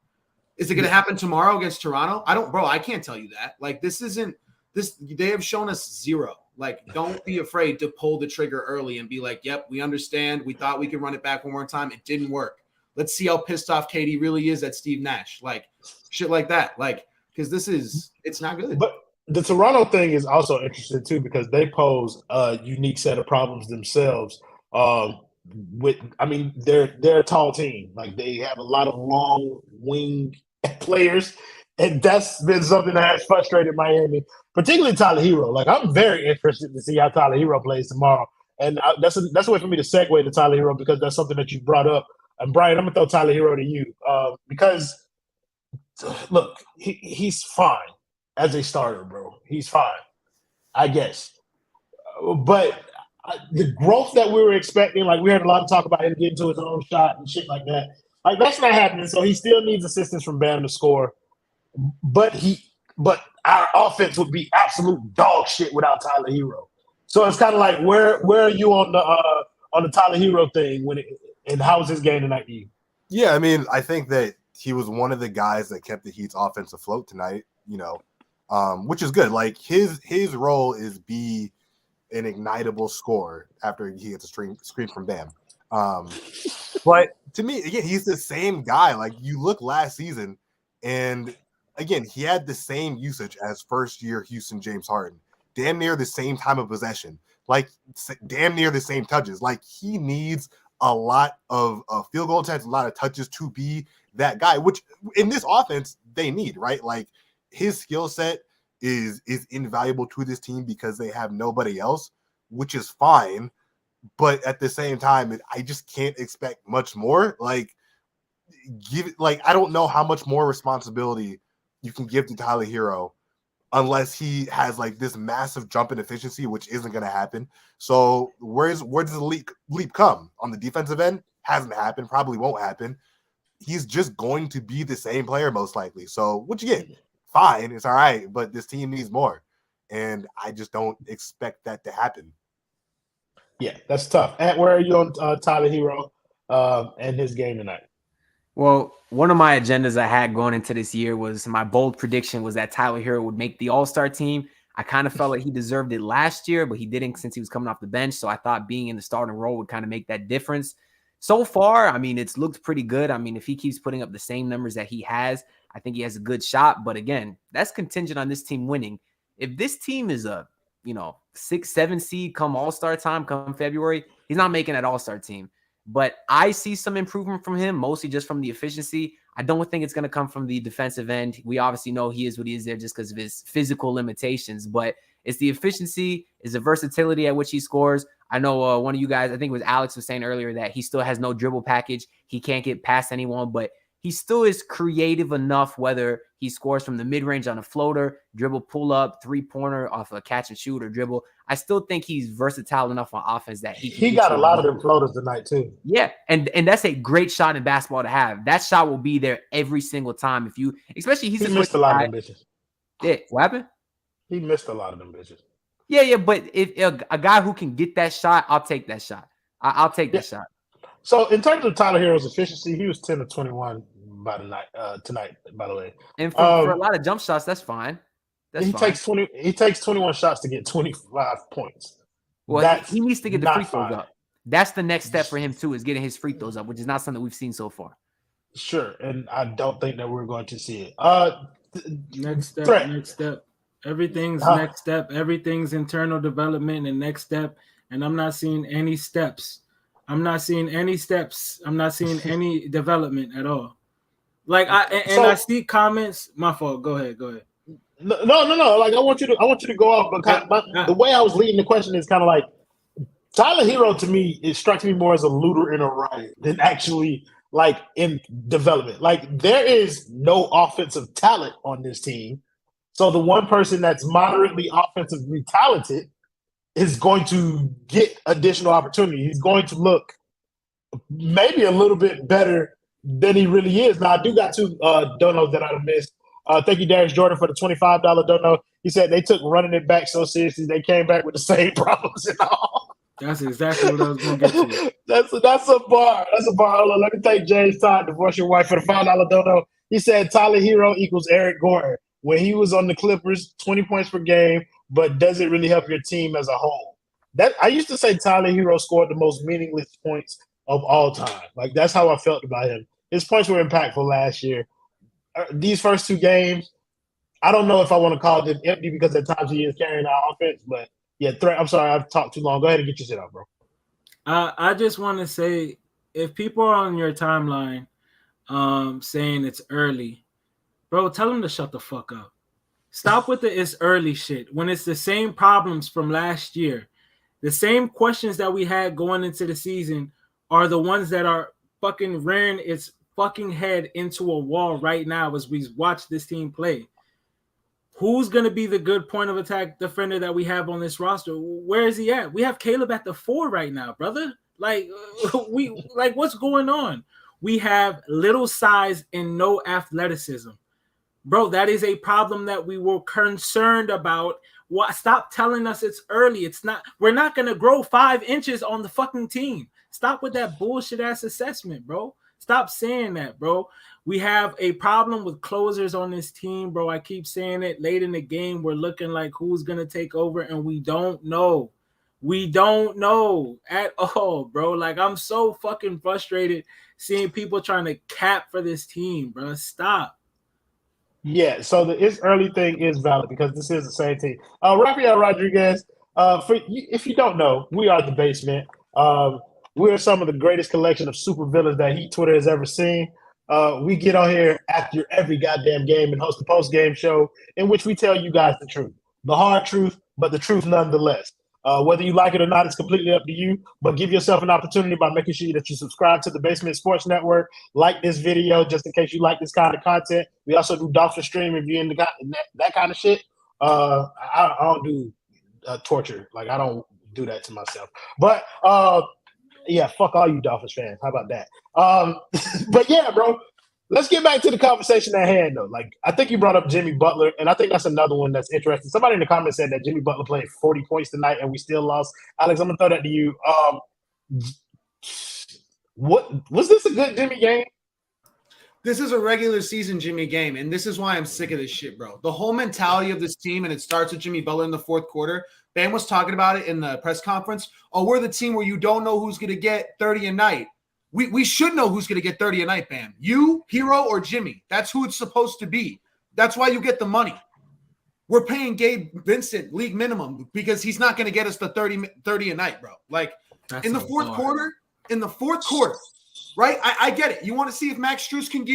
Is it going to happen tomorrow against Toronto? I can't tell you that. Like, they have shown us zero. Like, don't be afraid to pull the trigger early and be like, yep, we understand. We thought we could run it back one more time. It didn't work. Let's see how pissed off KD really is at Steve Nash. Like, shit like that. Like, because it's not good. But the Toronto thing is also interesting too, because they pose a unique set of problems themselves. They're a tall team. Like, they have a lot of long wing players, and that's been something that has frustrated Miami, particularly Tyler Herro. Like, I'm very interested to see how Tyler Herro plays tomorrow, and that's a way for me to segue to Tyler Herro, because that's something that you brought up. And Brian, I'm gonna throw Tyler Herro to you because look, he's fine as a starter, bro. He's fine, I guess, but the growth that we were expecting, like, we heard a lot of talk about him getting to his own shot and shit like that. Like, that's not happening. So he still needs assistance from Bam to score. But our offense would be absolute dog shit without Tyler Herro. So it's kind of like, where are you on the Tyler Herro thing and how was his game tonight to you? Yeah, I mean, I think that he was one of the guys that kept the Heat's offense afloat tonight, which is good. Like, his role is be an ignitable scorer after he gets a screen from Bam. But to me, again, he's the same guy. Like, you look last season, and again, he had the same usage as first-year Houston James Harden. Damn near the same time of possession. Like, damn near the same touches. Like, he needs a lot of field goal attempts, a lot of touches to be that guy, which in this offense they need, right? Like, his skill set is invaluable to this team because they have nobody else, which is fine. But at the same time, I just can't expect much more. Like, I don't know how much more responsibility you can give to Tyler Herro unless he has like this massive jump in efficiency, which isn't going to happen. So where does the leap come? On the defensive end? Hasn't happened, probably won't happen. He's just going to be the same player most likely. So which again, fine, it's all right, but this team needs more. And I just don't expect that to happen. Yeah, that's tough. And where are you on Tyler Herro and his game tonight? Well, one of my agendas I had going into this year was my bold prediction was that Tyler Herro would make the All-Star team. I kind of felt like he deserved it last year, but he didn't since he was coming off the bench. So I thought being in the starting role would kind of make that difference. So far, I mean, it's looked pretty good. I mean, if he keeps putting up the same numbers that he has, I think he has a good shot. But again, that's contingent on this team winning. If this team is a 6-7 seed come All-Star time, come February, he's not making that All-Star team. But I see some improvement from him, mostly just from the efficiency. I don't think it's going to come from the defensive end. We obviously know he is what he is there just because of his physical limitations. But it's the efficiency, it's the versatility at which he scores. I know one of you guys, I think it was Alex, was saying earlier that he still has no dribble package. He can't get past anyone, but he still is creative enough, whether he scores from the mid-range on a floater, dribble pull-up, three-pointer off a catch and shoot or dribble. I still think he's versatile enough on offense that he got a lot of them floaters tonight too. Yeah, and that's a great shot in basketball to have. That shot will be there every single time if you, especially he missed a lot of them bitches. Yeah, what happened? He missed a lot of them bitches. Yeah, but if a guy who can get that shot, I'll take that shot. I'll take that shot. So in terms of Tyler Herro's efficiency, he was 10 of 21 tonight, by the way. And for a lot of jump shots, that's fine. He takes 21 shots to get 25 points. Well, he needs to get the free throws up. That's the next step for him too, is getting his free throws up, which is not something we've seen so far. Sure, and I don't think that we're going to see it. Next step. Everything's next step. Everything's internal development and next step. And I'm not seeing any steps. I'm not seeing any development at all. Like I see comments. My fault. Go ahead. No. Like I want you to go off, but the way I was leading the question is kind of like Tyler Herro to me. It strikes me more as a looter in a riot than actually like in development. Like there is no offensive talent on this team, so the one person that's moderately offensively talented is going to get additional opportunity. He's going to look maybe a little bit better than he really is. Now, I do got two donos that I missed. Thank you, Darius Jordan, for the $25 dono. He said they took running it back so seriously they came back with the same problems and all. That's exactly what I was going to get to. That's a bar. Hold on, let me thank James Todd, Divorce Your Wife, for the $5 dono. He said Tyler Herro equals Eric Gordon. When he was on the Clippers, 20 points per game, but does it really help your team as a whole? That I used to say Tyler Herro scored the most meaningless points of all time. Like, that's how I felt about him. His points were impactful last year. These first 2 games, I don't know if I want to call them empty because at times he is carrying our offense, but yeah, I'm sorry, I've talked too long. Go ahead and get your shit out, bro. I just want to say, if people are on your timeline saying it's early, bro, tell them to shut the fuck up. Stop with the it's early shit when it's the same problems from last year. The same questions that we had going into the season are the ones that are fucking rearing its fucking head into a wall right now as we watch this team play. Who's going to be the good point of attack defender that we have on this roster? Where is he at? We have Caleb at the 4 right now, brother. Like, what's going on? We have little size and no athleticism. Bro, that is a problem that we were concerned about. Stop telling us it's early. It's not. We're not going to grow 5 inches on the fucking team. Stop with that bullshit ass assessment, bro. Stop saying that, bro. We have a problem with closers on this team, bro. I keep saying it. Late in the game, we're looking like who's going to take over, and we don't know. We don't know at all, bro. Like, I'm so fucking frustrated seeing people trying to cap for this team, bro. Stop. Yeah, so the it's early thing is valid because this is the same team. Rafael Rodriguez, if you don't know, we are the basement. We are some of the greatest collection of supervillains that Heat Twitter has ever seen. We get on here after every goddamn game and host a post-game show in which we tell you guys the truth. The hard truth, but the truth nonetheless. Whether you like it or not, it's completely up to you. But give yourself an opportunity by making sure that you subscribe to the Basement Sports Network. Like this video just in case you like this kind of content. We also do Dolphin Stream if you're into that kind of shit. I don't do torture. Like, I don't do that to myself. But yeah, fuck all you Dolphins fans. How about that? But yeah, bro, let's get back to the conversation at hand, though. Like, I think you brought up Jimmy Butler, and I think that's another one that's interesting. Somebody in the comments said that Jimmy Butler played 40 points tonight, and we still lost. Alex, I'm gonna throw that to you. What was this a good Jimmy game? This is a regular season Jimmy game, and this is why I'm sick of this shit, bro. The whole mentality of this team, and it starts with Jimmy Butler in the fourth quarter. Bam was talking about it in the press conference. Oh, we're the team where you don't know who's going to get 30 a night. We should know who's going to get 30 a night, Bam. You, Herro, or Jimmy. That's who it's supposed to be. That's why you get the money. We're paying Gabe Vincent league minimum because he's not going to get us the 30 a night, bro. Like, in the fourth quarter, right? I get it. You want to see if Max Strus can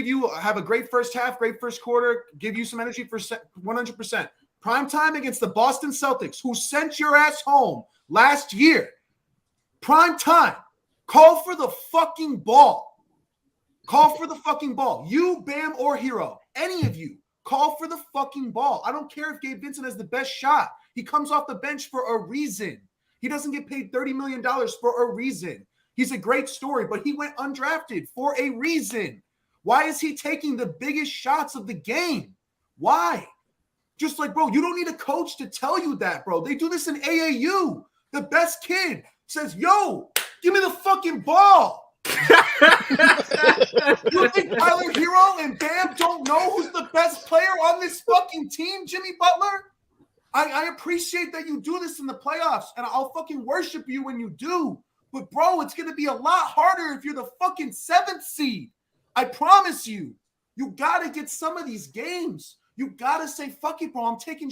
have a great first half, great first quarter, give you some energy for 100%. Prime time against the Boston Celtics, who sent your ass home last year. Prime time. Call for the fucking ball. Call for the fucking ball. You, Bam, or Herro, any of you, call for the fucking ball. I don't care if Gabe Vincent has the best shot. He comes off the bench for a reason. He doesn't get paid $30 million for a reason. He's a great story, but he went undrafted for a reason. Why is he taking the biggest shots of the game? Why? Just like, bro, you don't need a coach to tell you that, bro. They do this in AAU. The best kid says, yo, give me the fucking ball. You think Tyler Herro and Bam don't know who's the best player on this fucking team, Jimmy Butler? I appreciate that you do this in the playoffs, and I'll fucking worship you when you do. But, bro, it's going to be a lot harder if you're the fucking 7th seed. I promise you. You got to get some of these games. You got to say, fuck it, bro. I'm taking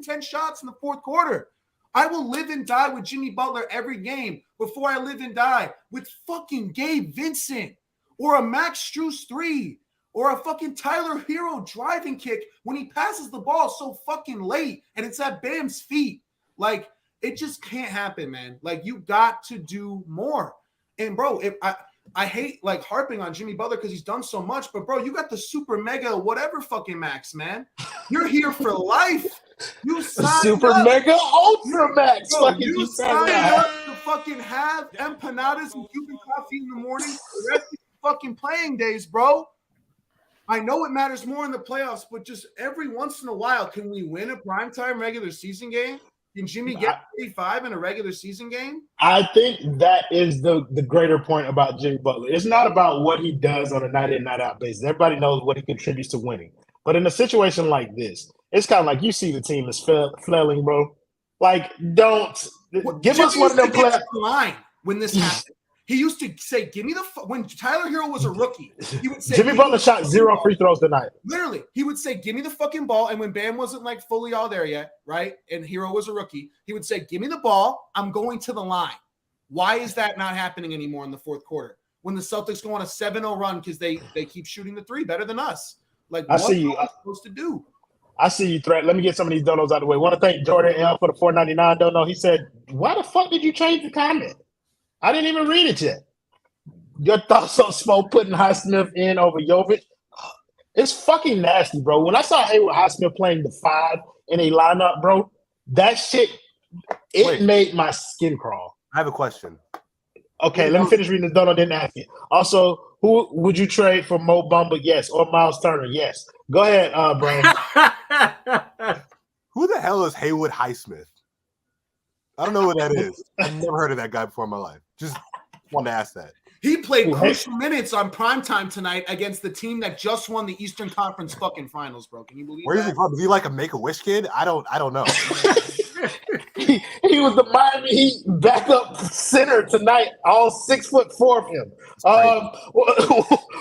10 shots in the fourth quarter. I will live and die with Jimmy Butler every game before I live and die with fucking Gabe Vincent or a Max Strus 3 or a fucking Tyler Herro driving kick when he passes the ball so fucking late and it's at Bam's feet. Like, it just can't happen, man. Like, you got to do more. And, bro, if I hate, like, harping on Jimmy Butler because he's done so much, but, bro, you got the super mega whatever fucking max, man. You're here for life. You signed super up. mega ultra max. Bro, you signed up to fucking have empanadas and Cuban coffee in the morning for the rest of your fucking playing days, bro. I know it matters more in the playoffs, but just every once in a while, can we win a primetime regular season game? Can Jimmy get 35 in a regular season game? I think that is the greater point about Jimmy Butler. It's not about what he does on a night in, night out basis. Everybody knows what he contributes to winning. But in a situation like this, it's kind of like you see the team is flailing, bro. Like, don't give Jimmy us one of them used to get players. to the line when this happened. He used to say, "Give me the." When Tyler Herro was a rookie, he would say, Jimmy Butler shot 0 free throws tonight. Literally, he would say, "Give me the fucking ball." And when Bam wasn't like fully all there yet, right? And Herro was a rookie, he would say, "Give me the ball. I'm going to the line." Why is that not happening anymore in the fourth quarter when the Celtics go on a 7-0 run because they keep shooting the three better than us? Like, what are you supposed to do? I see you, Threat. Let me get some of these donos out of the way. Want to thank Jordan L for the $4.99 dono. He said, "Why the fuck did you change the comment? I didn't even read it yet." Your thoughts on Spo putting Highsmith in over Jovic? It's fucking nasty, bro. When I saw Haywood Highsmith playing the 5 in a lineup, bro, that shit, made my skin crawl. I have a question. Okay, let me finish reading this dono, didn't ask it. Also, who would you trade for Mo Bamba? Yes. Or Miles Turner? Yes. Go ahead, Brian. Who the hell is Haywood Highsmith? I don't know what that is. I've never heard of that guy before in my life. Just wanted to ask that. He played crucial minutes on primetime tonight against the team that just won the Eastern Conference fucking finals, bro. Can you believe Where that? is he from? Is he like a Make-A-Wish kid? I don't know. He was the Miami Heat backup center tonight, all 6'4" of him.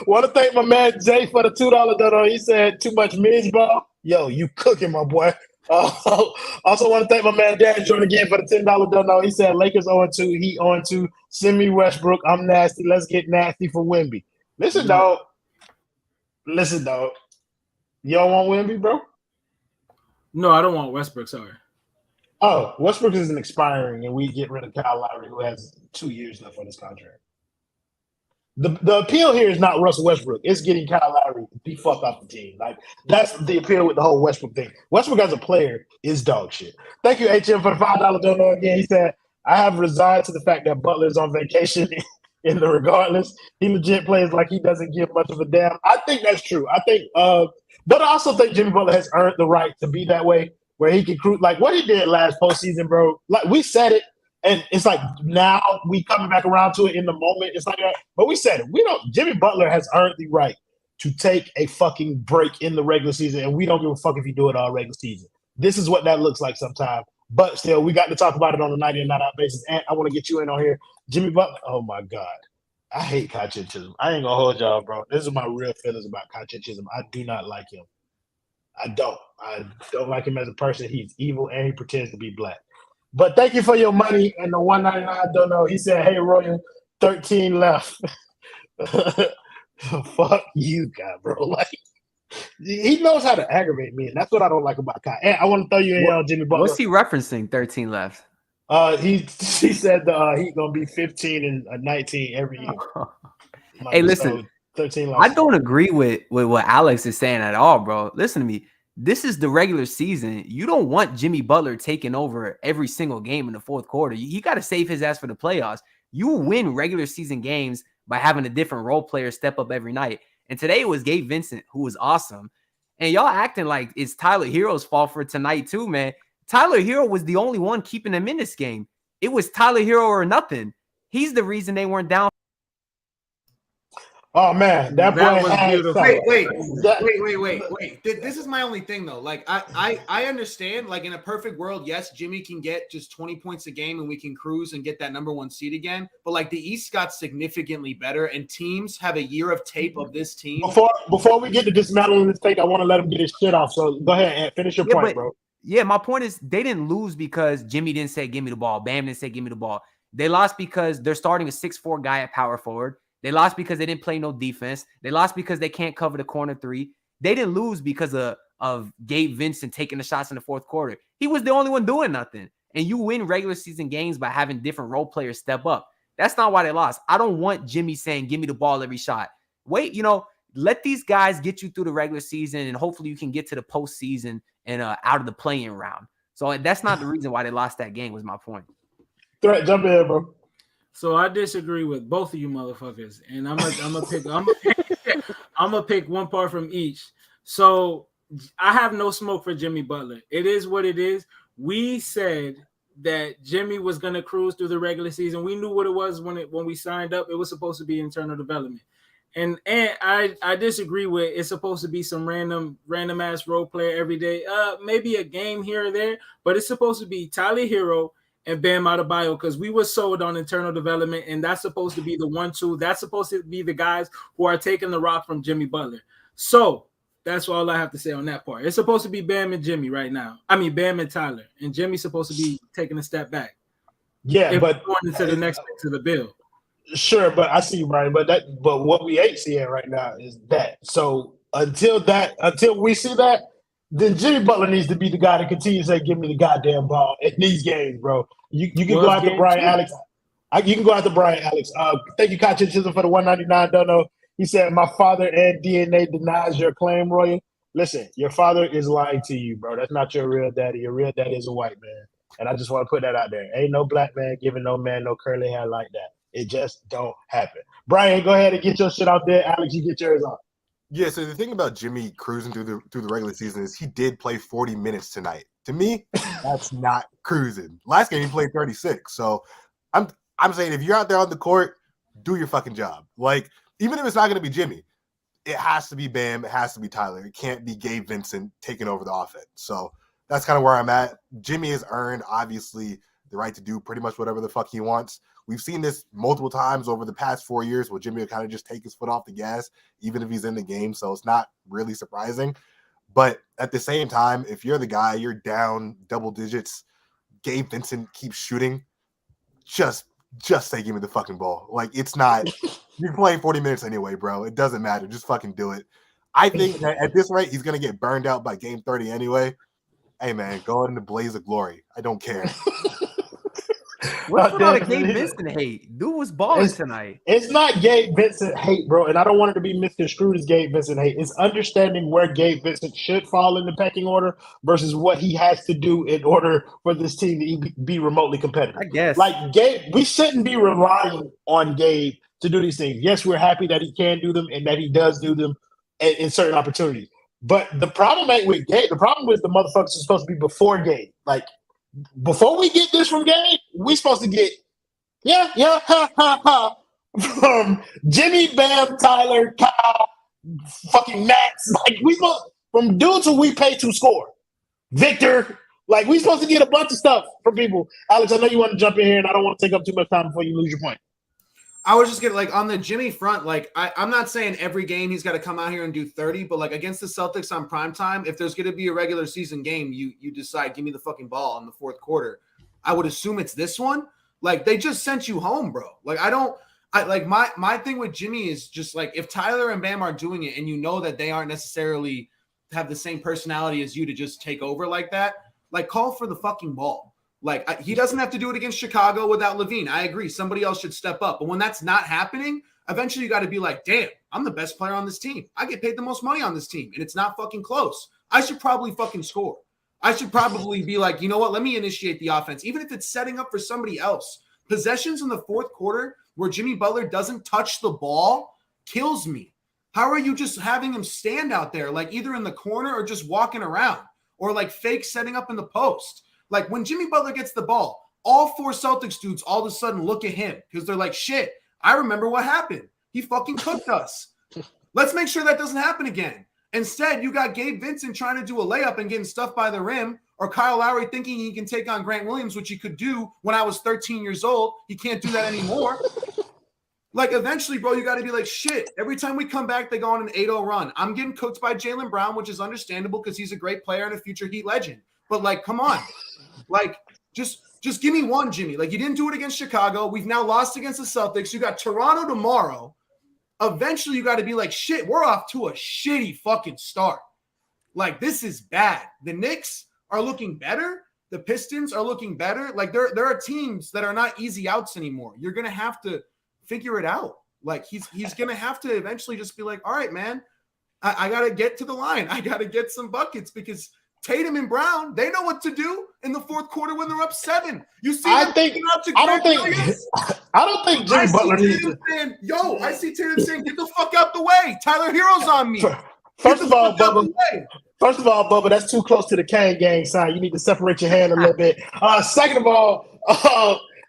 Want to thank my man Jay for the $2 dono. He said, "Too much midge ball." Yo, you cooking, my boy. Also want to thank my man Dan Jordan again for the $10 dono. He said, "Lakers 0-2, Heat 0-2. Send me Westbrook. I'm nasty. Let's get nasty for Wemby." Listen, dog. You don't want Wemby, bro? No, I don't want Westbrook. Sorry. Oh, Westbrook isn't expiring, and we get rid of Kyle Lowry, who has 2 years left on his contract. The appeal here is not Russell Westbrook. It's getting Kyle Lowry the fuck off the team. Like, that's the appeal with the whole Westbrook thing. Westbrook as a player is dog shit. Thank you, HM, for the $5 dono again. He said, "I have resigned to the fact that Butler is on vacation in the regardless. He legit plays like he doesn't give much of a damn." I think that's true. I think, but I also think Jimmy Butler has earned the right to be that way, where he can recruit like what he did last postseason, bro. Like, we said it, and it's like now we coming back around to it in the moment. It's like that, but we said it. Jimmy Butler has earned the right to take a fucking break in the regular season, and we don't give a fuck if you do it all regular season. This is what that looks like sometimes. But still, we got to talk about it on a 90 and not out basis. And I want to get you in on here. Jimmy Butler, oh my God. I hate Kai Chisholm. I ain't going to hold y'all, bro. This is my real feelings about Kai Chisholm. I do not like him. I don't like him as a person. He's evil and he pretends to be black. But thank you for your money and the $1.99 dono. He said, "Hey, Royal, 13 left." Fuck you, guy, bro. Like, he knows how to aggravate me, and that's what I don't like about Kai. And I want to throw you in on Jimmy Butler. What's he referencing? 13 left. He said he's gonna be 15 and 19 every year. Hey, listen, 13 I don't agree with what Alex is saying at all, bro. Listen to me. This is the regular season. You don't want Jimmy Butler taking over every single game in the fourth quarter. You got to save his ass for the playoffs. You will win regular season games by having a different role player step up every night. And today it was Gabe Vincent, who was awesome. And y'all acting like it's Tyler Herro's fault for tonight too, man. Tyler Herro was the only one keeping him in this game. It was Tyler Herro or nothing. He's the reason they weren't down. Oh man, that boy was beautiful. Wait. This is my only thing though. Like, I understand. Like, in a perfect world, yes, Jimmy can get just 20 points a game and we can cruise and get that number 1 seed again. But like, the East got significantly better, and teams have a year of tape of this team. Before we get to dismantling this take, I want to let him get his shit off. So go ahead and finish your point, bro. Yeah, my point is they didn't lose because Jimmy didn't say give me the ball. Bam didn't say give me the ball. They lost because they're starting a 6'4" guy at power forward. They lost because they didn't play no defense. They lost because they can't cover the corner 3. They didn't lose because of Gabe Vincent taking the shots in the fourth quarter. He was the only one doing nothing. And you win regular season games by having different role players step up. That's not why they lost. I don't want Jimmy saying, give me the ball every shot. Wait, let these guys get you through the regular season, and hopefully you can get to the postseason and out of the play-in round. So that's not the reason why they lost that game, was my point. Threat, jump in, bro. So I disagree with both of you motherfuckers, and I'm gonna pick one part from each. So I have no smoke for Jimmy Butler. It is what it is. We said that Jimmy was gonna cruise through the regular season. We knew what it was when we signed up. It was supposed to be internal development, And I disagree with it's supposed to be some random ass role player every day. Maybe a game here or there, but it's supposed to be Tyler Herro and Bam Adebayo because we were sold on internal development, and that's supposed to be the 1-2. That's supposed to be the guys who are taking the rock from Jimmy Butler. So that's all I have to say on that part. It's supposed to be Bam and Jimmy right now. I mean Bam and Tyler, and Jimmy's supposed to be taking a step back. Yeah, but going into the next to the bill. Sure, but I see you, Brian. But what we ain't seeing right now is that. So until we see that, then Jimmy Butler needs to be the guy to continue to say, "Give me the goddamn ball in these games, bro." You can go after Brian Alex. You can go after Brian Alex. Thank you, Kai Chisholm, for the 199 dono. He said, "My father and DNA denies your claim, Roy." Listen, your father is lying to you, bro. That's not your real daddy. Your real daddy is a white man, and I just want to put that out there. Ain't no black man giving no man no curly hair like that. It just don't happen. Brian, go ahead and get your shit out there. Alex, you get yours on. Yeah, so the thing about Jimmy cruising through the regular season is he did play 40 minutes tonight. To me, that's not cruising. Last game he played 36. So I'm saying if you're out there on the court, do your fucking job. Like, even if it's not going to be Jimmy, it has to be Bam, it has to be Tyler. It can't be Gabe Vincent taking over the offense. So that's kind of where I'm at. Jimmy has earned, obviously, the right to do pretty much whatever the fuck he wants. We've seen this multiple times over the past 4 years where Jimmy will kind of just take his foot off the gas, even if he's in the game. So it's not really surprising. But at the same time, if you're the guy, you're down double digits, Gabe Vincent keeps shooting, just say, give me the fucking ball. Like, it's not, you're playing 40 minutes anyway, bro. It doesn't matter. Just fucking do it. I think that at this rate, he's going to get burned out by game 30 anyway. Hey, man, go out in the blaze of glory. I don't care. What's with all the Gabe Vincent hate? Dude was balling tonight. It's not Gabe Vincent hate, bro, and I don't want it to be misconstrued as Gabe Vincent hate. It's understanding where Gabe Vincent should fall in the pecking order versus what he has to do in order for this team to be remotely competitive. I guess. Like, Gabe, we shouldn't be relying on Gabe to do these things. Yes, we're happy that he can do them and that he does do them in certain opportunities. But the problem ain't with Gabe. The problem is the motherfuckers are supposed to be before Gabe. Like, before we get this from Gabe, we supposed to get from Jimmy, Bam, Tyler, Kyle, fucking Max. Like, we supposed from dudes who we pay to score. Victor, like, we supposed to get a bunch of stuff from people. Alex, I know you want to jump in here, and I don't want to take up too much time before you lose your point. I was just getting, like, on the Jimmy front, like, I'm not saying every game he's got to come out here and do 30, but, like, against the Celtics on primetime, if there's going to be a regular season game, you decide, give me the fucking ball in the fourth quarter. I would assume it's this one. Like, they just sent you home, bro. Like, my thing with Jimmy is just, like, if Tyler and Bam are doing it and you know that they aren't necessarily have the same personality as you to just take over like that, like, call for the fucking ball. Like, he doesn't have to do it against Chicago without Levine. I agree. Somebody else should step up. But when that's not happening, eventually you got to be like, damn, I'm the best player on this team. I get paid the most money on this team, and it's not fucking close. I should probably fucking score. I should probably be like, you know what? Let me initiate the offense, even if it's setting up for somebody else. Possessions in the fourth quarter where Jimmy Butler doesn't touch the ball kills me. How are you just having him stand out there, like either in the corner or just walking around or like fake setting up in the post? Like, when Jimmy Butler gets the ball, all four Celtics dudes all of a sudden look at him because they're like, shit, I remember what happened. He fucking cooked us. Let's make sure that doesn't happen again. Instead, you got Gabe Vincent trying to do a layup and getting stuffed by the rim, or Kyle Lowry thinking he can take on Grant Williams, which he could do when I was 13 years old. He can't do that anymore. Like, eventually, bro, you got to be like, shit, every time we come back, they go on an 8-0 run. I'm getting cooked by Jaylen Brown, which is understandable because he's a great player and a future Heat legend. But, like, come on. Like, just give me one, Jimmy. Like, you didn't do it against Chicago. We've now lost against the Celtics. You got Toronto tomorrow. Eventually, you got to be like, shit, we're off to a shitty fucking start. Like, this is bad. The Knicks are looking better. The Pistons are looking better. Like, there are teams that are not easy outs anymore. You're going to have to figure it out. Like, he's going to have to eventually just be like, all right, man, I got to get to the line. I got to get some buckets because – Tatum and Brown, they know what to do in the fourth quarter when they're up 7. You see, I don't think Jimmy Butler needs to. I see Tatum saying, "Get the fuck out the way." Tyler Herro's on me. First of all, Bubba, that's too close to the Cain gang sign. You need to separate your hand a little bit. Second of all,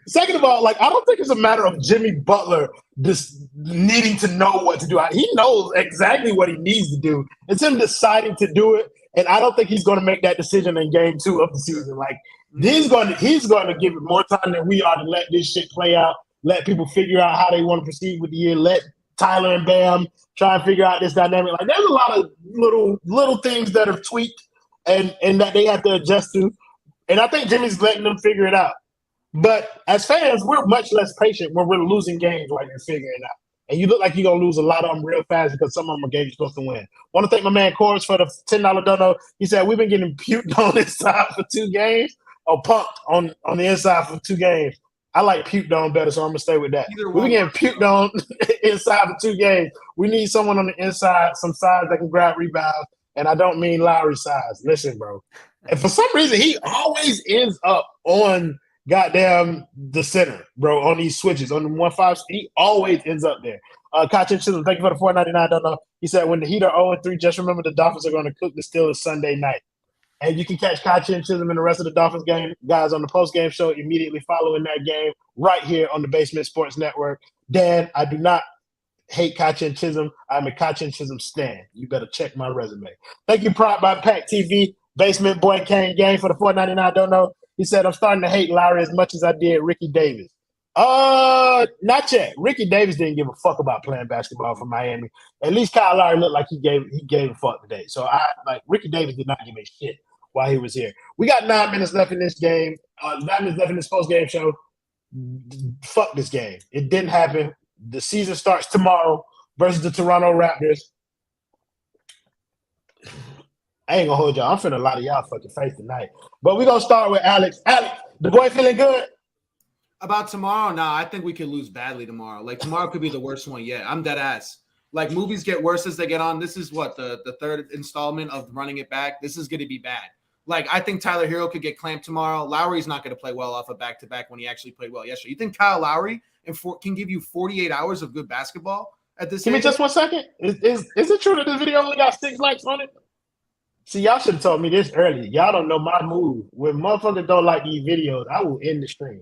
Second of all, like I don't think it's a matter of Jimmy Butler just needing to know what to do. He knows exactly what he needs to do. It's him deciding to do it, and I don't think he's going to make that decision in Game 2 of the season. Like he's going to give it more time than we are to let this shit play out. Let people figure out how they want to proceed with the year. Let Tyler and Bam try and figure out this dynamic. Like there's a lot of little things that are tweaked and that they have to adjust to. And I think Jimmy's letting them figure it out. But as fans, we're much less patient when we're losing games like you're figuring it out. And you look like you're going to lose a lot of them real fast because some of them are games you're supposed to win. Want to thank my man Corus for the $10 dono. He said, we've been getting puked on this side for 2 games or punked on the inside for 2 games. I like puked on better, so I'm going to stay with that. We've been getting puked on inside for 2 games. We need someone on the inside, some size that can grab rebounds. And I don't mean Lowry size. Listen, bro. And for some reason, he always ends up on goddamn the center, bro, on these switches. On the 1-5, he always ends up there. Kachin Chisholm, thank you for the $4.99. Don't know. He said, when the Heat are 0-3, just remember the Dolphins are going to cook the Steelers Sunday night. And you can catch Kachin Chisholm and the rest of the Dolphins game, guys, on the post-game show immediately following that game right here on the Basement Sports Network. Dan, I do not hate Kachin Chisholm. I'm a Kachin Chisholm stan. You better check my resume. Thank you, Prop by Pack TV. Basement Boy Cain game for the $4.99. Don't know. He said, I'm starting to hate Lowry as much as I did Ricky Davis. Not yet. Ricky Davis didn't give a fuck about playing basketball for Miami. At least Kyle Lowry looked like he gave a fuck today. So Ricky Davis did not give a shit while he was here. We got 9 minutes left in this game. 9 minutes left in this post-game show. Fuck this game. It didn't happen. The season starts tomorrow versus the Toronto Raptors. I ain't gonna hold y'all. I'm finna a lot of y'all fucking face tonight. But we're gonna start with Alex. Alex, the boy feeling good? About tomorrow? Nah, I think we could lose badly tomorrow. Like tomorrow could be the worst one yet. I'm dead ass. Like movies get worse as they get on. This is what the 3rd installment of running it back. This is gonna be bad. Like I think Tyler Herro could get clamped tomorrow. Lowry's not gonna play well off a back-to-back when he actually played well yesterday. You think Kyle Lowry can give you 48 hours of good basketball at this? Give me just 1 second. Is it true that this video only got 6 likes on it? See, y'all should have told me this earlier. Y'all don't know my move. When motherfuckers don't like these videos, I will end the stream.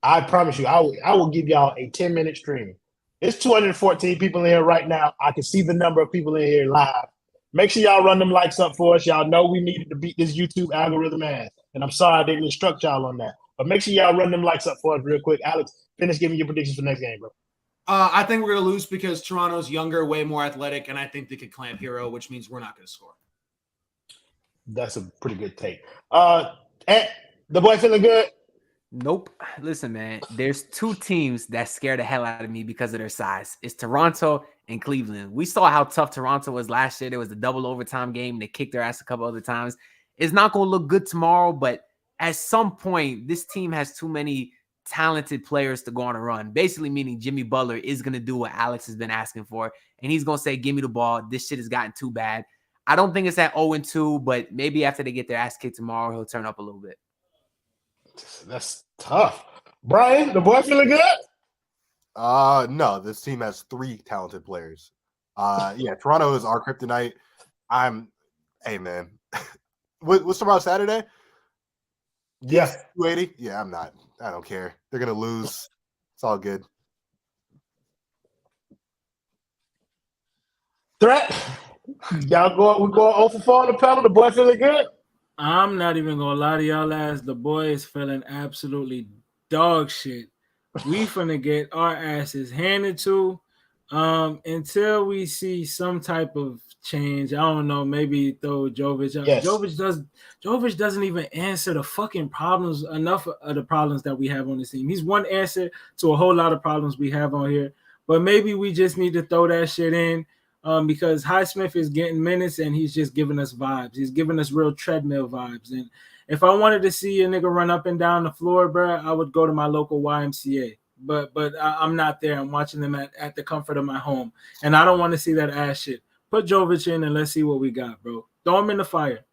I promise you, I will give y'all a 10-minute stream. It's 214 people in here right now. I can see the number of people in here live. Make sure y'all run them likes up for us. Y'all know we needed to beat this YouTube algorithm ass. And I'm sorry I didn't instruct y'all on that. But make sure y'all run them likes up for us real quick. Alex, finish giving your predictions for the next game, bro. I think we're going to lose because Toronto's younger, way more athletic, and I think they could clamp Herro, which means we're not going to score. That's a pretty good take. The boy feeling good? Nope. Listen, man, there's 2 teams that scare the hell out of me because of their size. It's Toronto and Cleveland. We saw how tough Toronto was last year. There was a double overtime game. They kicked their ass a couple other times. It's not going to look good tomorrow, but at some point, this team has too many talented players to go on a run. Basically meaning Jimmy Butler is going to do what Alex has been asking for, and he's going to say, give me the ball. This shit has gotten too bad. I don't think it's at 0-2, but maybe after they get their ass kicked tomorrow, he'll turn up a little bit. That's tough. Brian, the boy feeling good? No, this team has 3 talented players. Yeah, Toronto is our kryptonite. Hey, man. What's tomorrow, Saturday? Yeah. 280? Yeah, I'm not. I don't care. They're going to lose. It's all good. Threat? Y'all we're going 0 for 4 on the pedal. The boy feeling good? I'm not even gonna lie to y'all ass. The boy is feeling absolutely dog shit. We finna get our asses handed to until we see some type of change. I don't know, maybe throw Jovic out. Yes. Jovic doesn't even answer the fucking problems, enough of the problems that we have on this team. He's one answer to a whole lot of problems we have on here. But maybe we just need to throw that shit in. Because Highsmith is getting minutes and he's just giving us vibes. He's giving us real treadmill vibes. And if I wanted to see a nigga run up and down the floor, bro, I would go to my local YMCA. But I'm not there. I'm watching them at the comfort of my home. And I don't want to see that ass shit. Put Jovic in and let's see what we got, bro. Throw him in the fire.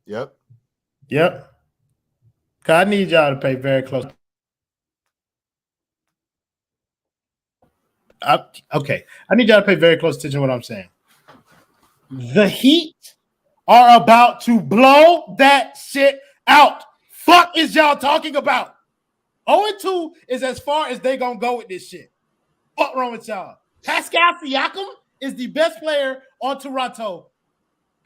Yep. I need y'all to pay very close. I need y'all to pay very close attention to what I'm saying. The Heat are about to blow that shit out. Fuck is y'all talking about? 0-2 is as far as they gonna go with this shit. What wrong with y'all? Pascal Siakam is the best player on Toronto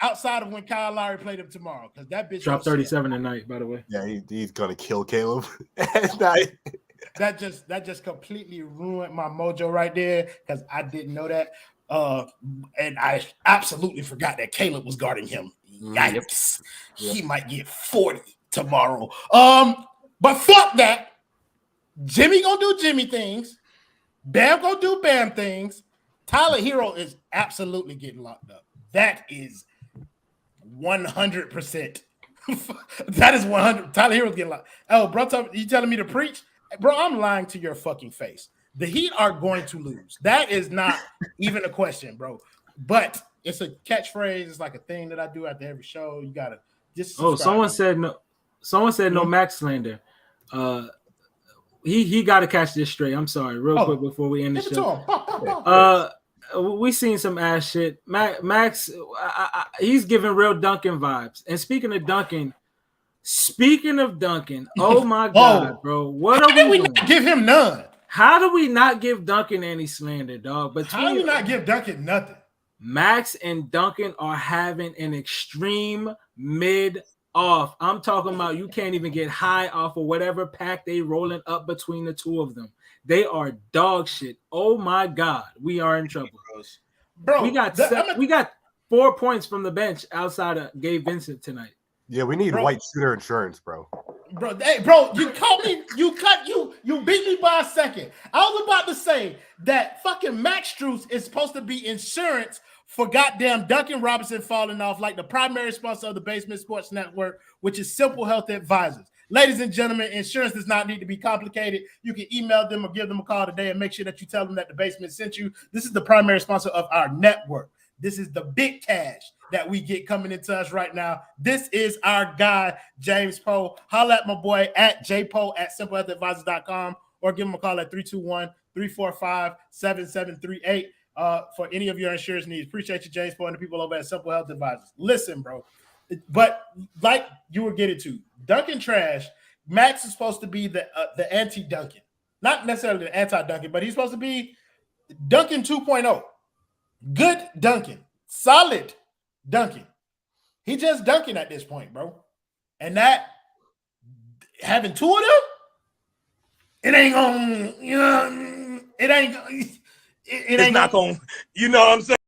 outside of when Kyle Lowry played him tomorrow. Because that bitch dropped 37 tonight, by the way. Yeah, he's gonna kill Caleb. That just completely ruined my mojo right there because I didn't know that. And I absolutely forgot that Caleb was guarding him. Yikes. Yep. He might get 40 tomorrow. But fuck that. Jimmy gonna do Jimmy things. Bam gonna do Bam things. Tyler Herro is absolutely getting locked up. That is 100%. That is 100. Tyler Herro's getting locked. Oh, bro, you telling me to preach? Bro, I'm lying to your fucking face. The Heat are going to lose. That is not even a question, bro. But it's a catchphrase. It's like a thing that I do after every show. You gotta just. Someone said no. Someone said no Max slander. He got to catch this straight. I'm sorry, real quick before we end the show. We seen some ass shit. Max, he's giving real Duncan vibes. And speaking of Duncan, oh my God, bro, what are we doing? Not give him none? How do we not give Duncan any slander, dog? But how do we not give Duncan nothing? Max and Duncan are having an extreme mid-off. I'm talking about you can't even get high off of whatever pack they rolling up between the two of them. They are dog shit. Oh my God, we are in trouble, bro. We got 4 points from the bench outside of Gabe Vincent tonight. Yeah, we need white shooter insurance, bro. Bro, hey, bro, you caught me. You beat me by a second. I was about to say that fucking Max Strus is supposed to be insurance for goddamn Duncan Robinson falling off like the primary sponsor of the Basement Sports Network, which is Simple Health Advisors. Ladies and gentlemen, insurance does not need to be complicated. You can email them or give them a call today and make sure that you tell them that the Basement sent you. This is the primary sponsor of our network. This is the big cash that we get coming into us right now. This is our guy, James Poe. Holla at my boy at jpoe@simplehealthadvisors.com or give him a call at 321-345-7738 for any of your insurance needs. Appreciate you, James Poe, and the people over at Simple Health Advisors. Listen, bro, but like you were getting to, Duncan trash. Max is supposed to be the anti-Duncan. Not necessarily the anti-Duncan, but he's supposed to be Duncan 2.0. Good Duncan. Solid Duncan. He just Duncan at this point, bro. And that having two of them, it ain't gonna, you know, it ain't not gonna, you know what I'm saying?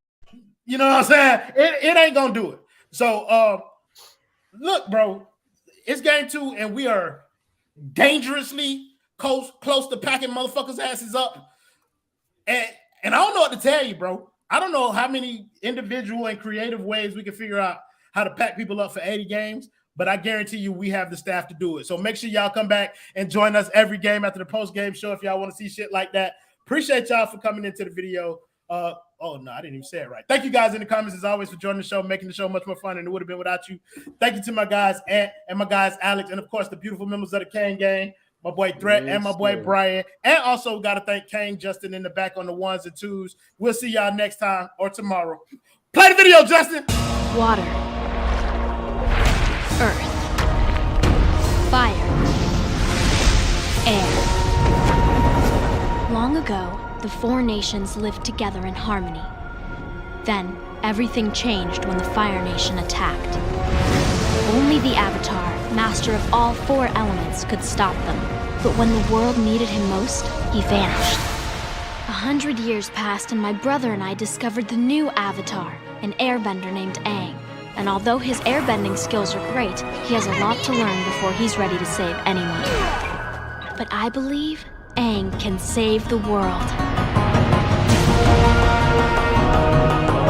You know what I'm saying? It ain't gonna do it. So look, bro, it's game 2, and we are dangerously close to packing motherfuckers' asses up. And I don't know what to tell you, bro. I don't know how many individual and creative ways we can figure out how to pack people up for 80 games, but I guarantee you we have the staff to do it. So make sure y'all come back and join us every game after the post-game show if y'all want to see shit like that. Appreciate y'all for coming into the video. Oh, no, I didn't even say it right. Thank you guys in the comments, as always, for joining the show, making the show much more fun than it would have been without you. Thank you to my guys, Ant, and my guys, Alex, and, of course, the beautiful members of the Cain gang. My boy Threat and my boy Brian. And also got to thank Cain, Justin in the back on the 1s and 2s. We'll see y'all next time or tomorrow. Play the video, Justin. Water. Earth. Fire. Air. Long ago, the 4 nations lived together in harmony. Then, everything changed when the Fire Nation attacked. Only the Avatar, master of all 4 elements, could stop them. But when the world needed him most, he vanished. 100 years passed and my brother and I discovered the new Avatar, an airbender named Aang. And although his airbending skills are great, he has a lot to learn before he's ready to save anyone. But I believe Aang can save the world.